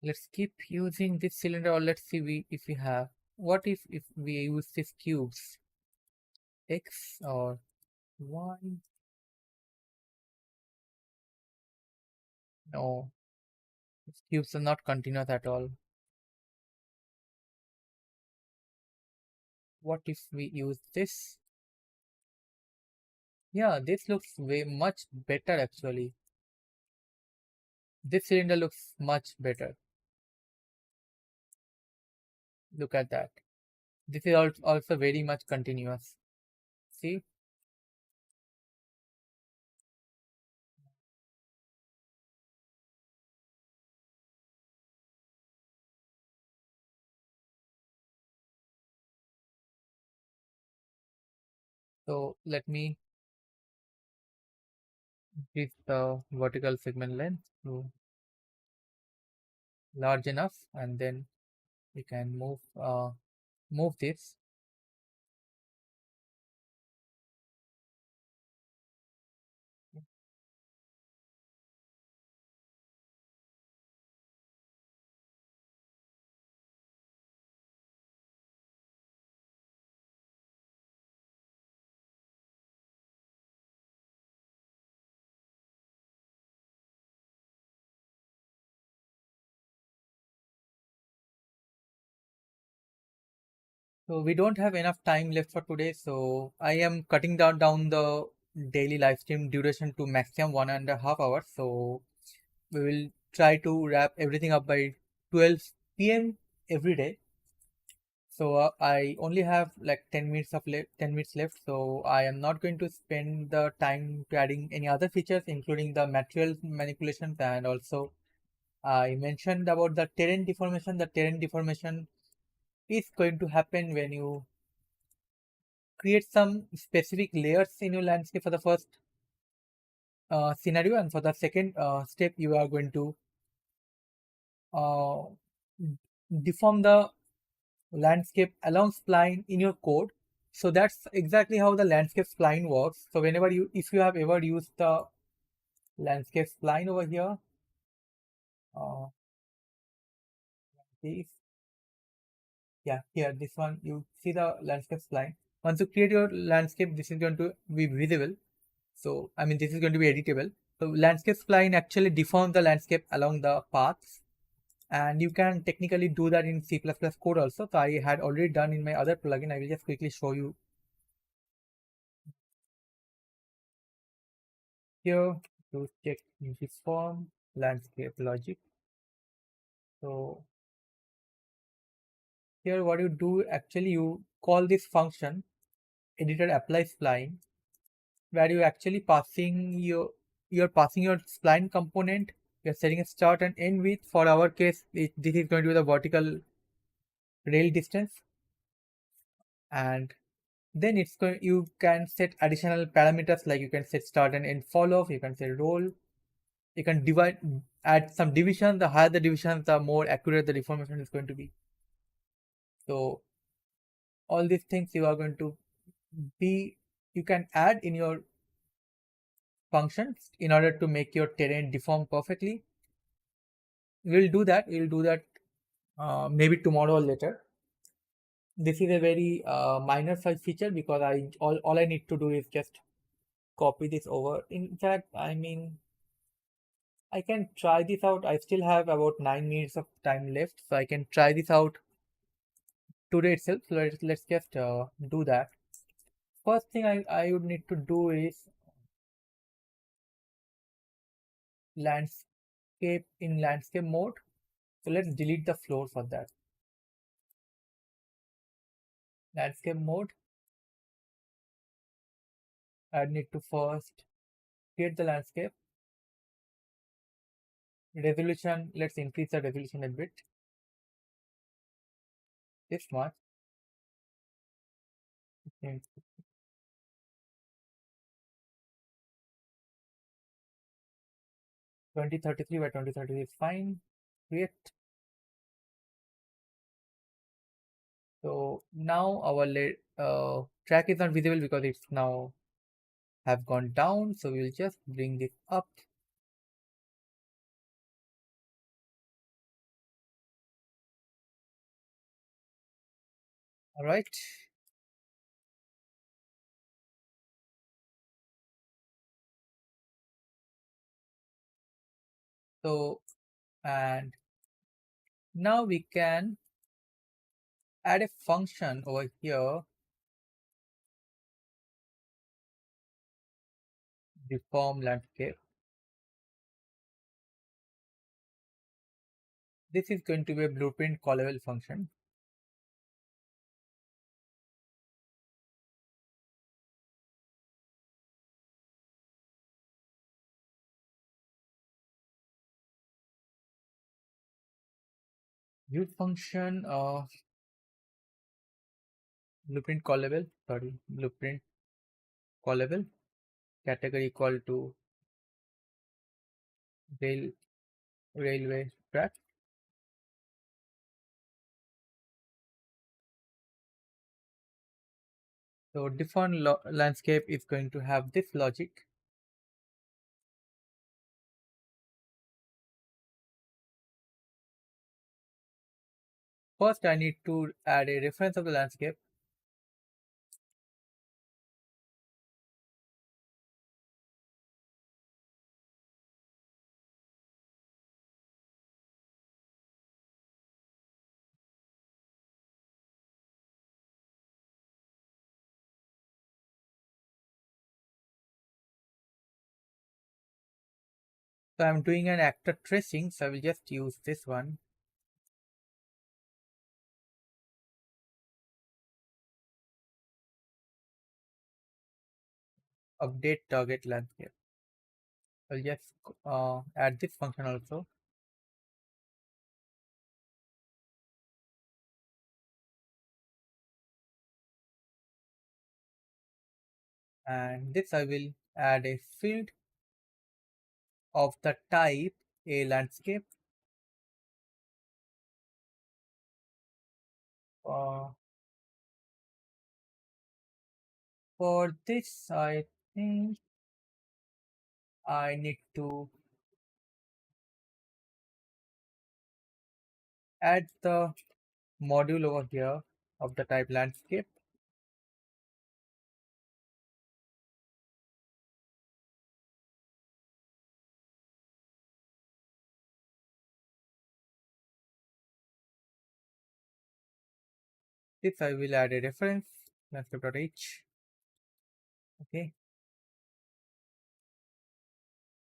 A: Let's keep using this cylinder, or let's see if we have. What if we use these cubes? X or Y? No, these cubes are not continuous at all. What if we use this? Yeah, this looks way much better actually. This cylinder looks much better. Look at that. This is also very much continuous. See? So let me increase the vertical segment length to large enough, and then we can move this. So we don't have enough time left for today, so I am cutting down the daily live stream duration to maximum 1.5 hours. So we will try to wrap everything up by 12 p.m. every day. So I only have like 10 minutes left. So I am not going to spend the time to adding any other features, including the material manipulations, and also I mentioned about the terrain deformation. The terrain deformation is going to happen when you create some specific layers in your landscape for the first scenario, and for the second step you are going to uh, deform the landscape along spline in your code. So that's exactly how the landscape spline works. So whenever you, if you have ever used the landscape spline over here, uh, this, yeah, here, this one, you see the landscape spline. Once you create your landscape, this is going to be visible. So, I mean, this is going to be editable. So landscape spline actually deforms the landscape along the paths, and you can technically do that in C++ code also. So I had already done in my other plugin. I will just quickly show you here to check deform landscape logic. So here what you do, actually you call this function editor apply spline, where you actually passing you're passing your spline component. You're setting a start and end width. For our case, this is going to be the vertical rail distance, and then it's going, you can set additional parameters, like you can set start and end fall off, you can set roll, you can divide, add some division. The higher the divisions, the more accurate the deformation is going to be. So all these things you are going to be, you can add in your functions in order to make your terrain deform perfectly. We'll do that maybe tomorrow or later. This is a very minor size feature, because all I need to do is just copy this over. In fact, I mean, I can try this out. I still have about 9 minutes of time left, so I can try this out today itself. So let's just do that. First thing I would need to do is landscape in landscape mode. So let's delete the floor for that. Landscape mode. I need to first create the landscape. Resolution, let's increase the resolution a bit. This much. 2033 by 2033 is fine. Create. So now our track is not visible because it's now have gone down. So we'll just bring this up. All right. So, and now we can add a function over here, deform landscape. This is going to be a blueprint callable function. Use function blueprint callable, sorry, blueprint callable, category equal to railway track. So different landscape is going to have this logic. First, I need to add a reference of the landscape. So I'm doing an actor tracing, so I will just use this one. Update target landscape. I'll just add this function also. And this I will add a field of the type a landscape. Uh, for this, I think I need to add the module over here of the type landscape. This I will add a reference landscape.h. Okay.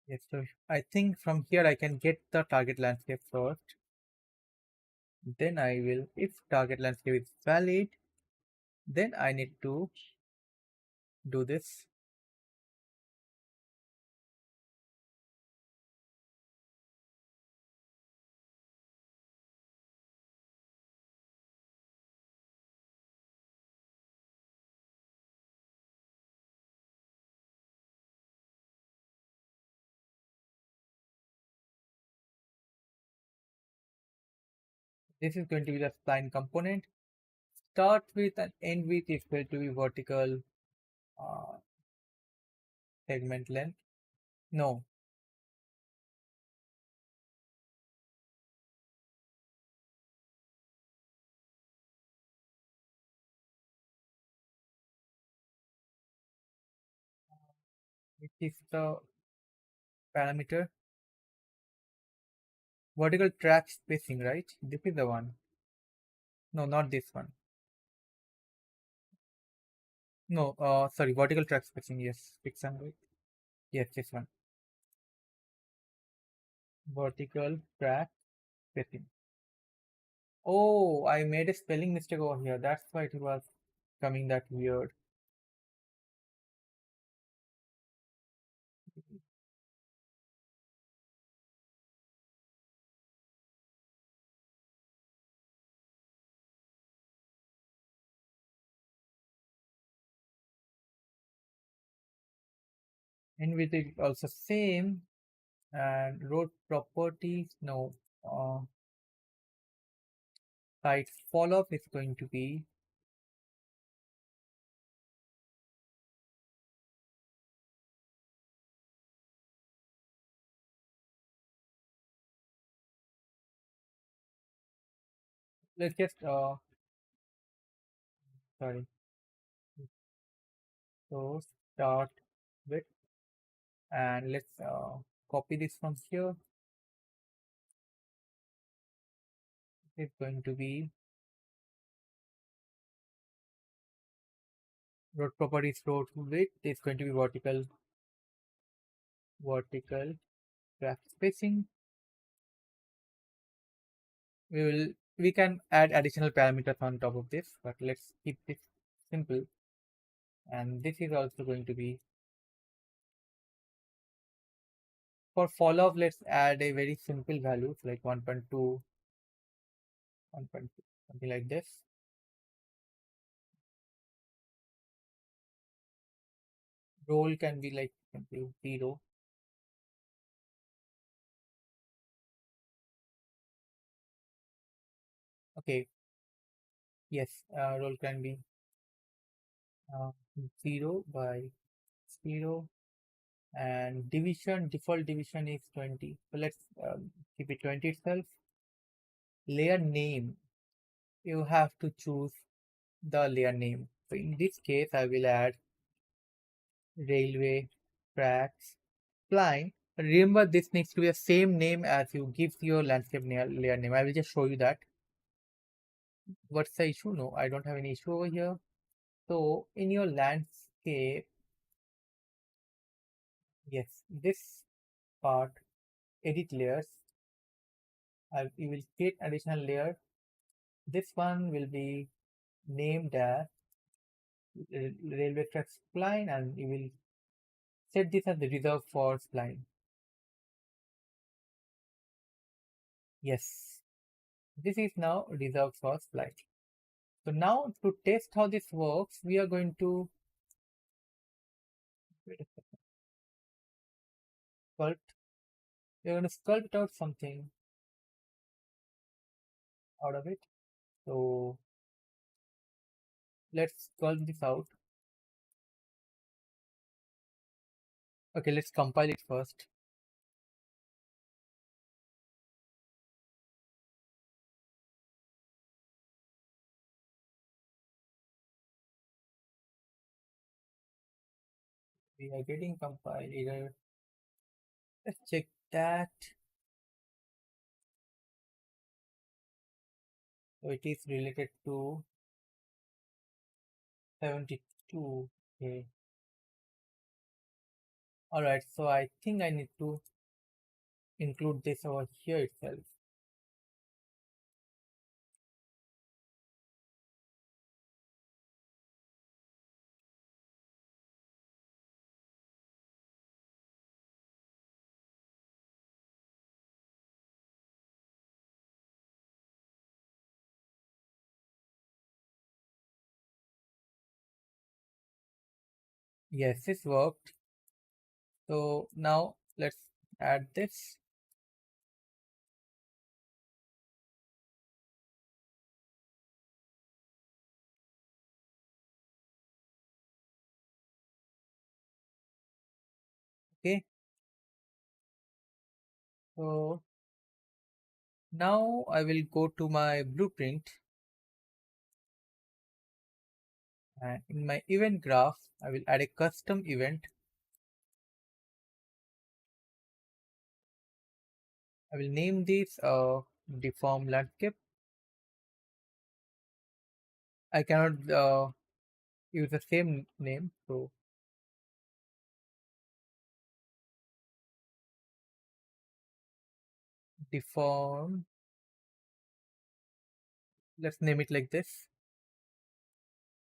A: Yes, so I think from here I can get the target landscape first. Then I will, if target landscape is valid, then I need to do this. This is going to be the spline component. Start with and end with is going to be vertical uh, segment length. No, which is the parameter. Vertical track spacing, right? This is the one. No, not this one. No, sorry, vertical track spacing. Yes, 600. Yes, this one. Vertical track spacing. Oh, I made a spelling mistake over here. That's why it was coming that weird. And with it also same and road properties. No, site follow up is going to be let's just sorry. So start with and let's copy this from here. It's going to be road properties road width is going to be vertical track spacing. We can add additional parameters on top of this, but let's keep this simple. And this is also going to be for follow up. Let's add a very simple value like 1.2, 1.2, something like this. Role can be like 0. Okay, yes, role can be uh, 0 by 0, and division, default division is 20. So let's keep it 20 itself. Layer name, you have to choose the layer name. So in this case, I will add railway tracks spline. Remember, this needs to be the same name as you give your landscape layer name. I will just show you that. What's the issue? No, I don't have any issue over here. So in your landscape, yes, this part, edit layers, you will create additional layer. This one will be named as railway track spline, and you will set this as the reserve for spline. Yes, this is now reserved for spline. So now to test how this works, we are going to wait a second, sculpt. We are going to sculpt out something out of it. So let's sculpt this out. Okay, let's compile it first. We are getting compile error. Let's check that. So it is related to 72. Okay. Alright, so I think I need to include this over here itself. Yes, this worked. So now let's add this. Okay. So now I will go to my blueprint, and in my event graph, I will add a custom event. I will name this deform landscape. I cannot use the same name, so deform. Let's name it like this.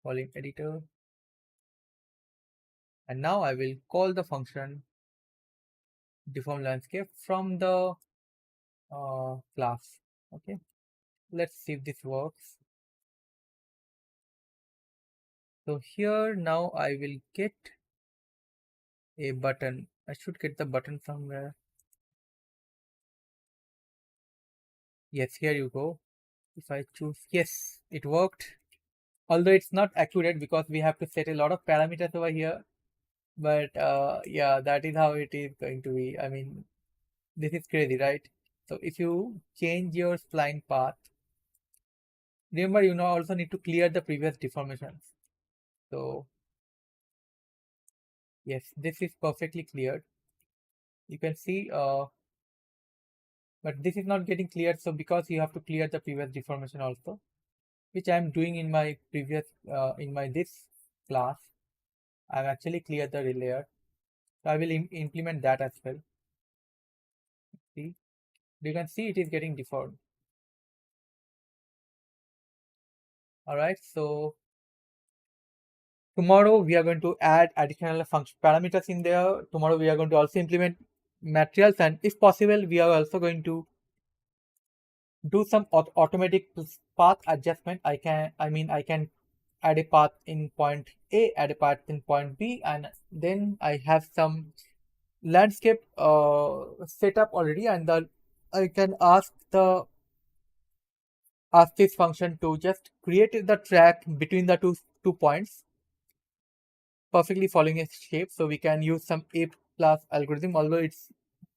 A: Calling editor. And now I will call the function deform landscape from the class. Okay, let's see if this works. So here now I will get a button. I should get the button somewhere. Yes, here you go. If I choose, yes, it worked. Although it's not accurate because we have to set a lot of parameters over here. But yeah, that is how it is going to be. I mean, this is crazy, right? So if you change your spline path, remember you now also need to clear the previous deformations. So yes, this is perfectly cleared. You can see, but this is not getting cleared. So because you have to clear the previous deformation also, which I am doing in my previous, in my this class, I've actually cleared the layer. So I will implement that as well. See, you can see it is getting deformed. All right, so tomorrow we are going to add additional function parameters in there. Tomorrow we are going to also implement materials, and if possible, we are also going to do some automatic path adjustment. I can add a path in point A, add a path in point B, and then I have some landscape set up already, and I can ask this function to just create the track between the two points, perfectly following a shape. So we can use some A plus algorithm, although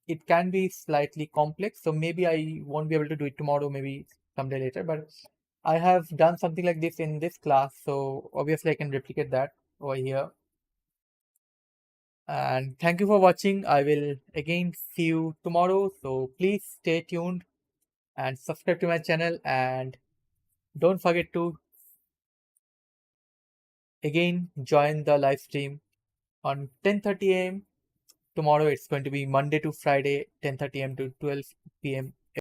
A: it can be slightly complex. So maybe I won't be able to do it tomorrow, maybe someday later. But I have done something like this in this class, so obviously I can replicate that over here. And thank you for watching. I will again see you tomorrow. So please stay tuned and subscribe to my channel, and don't forget to again join the live stream on 10:30 a.m. Tomorrow. It's going to be Monday to Friday, 10:30 a.m. to 12 p.m.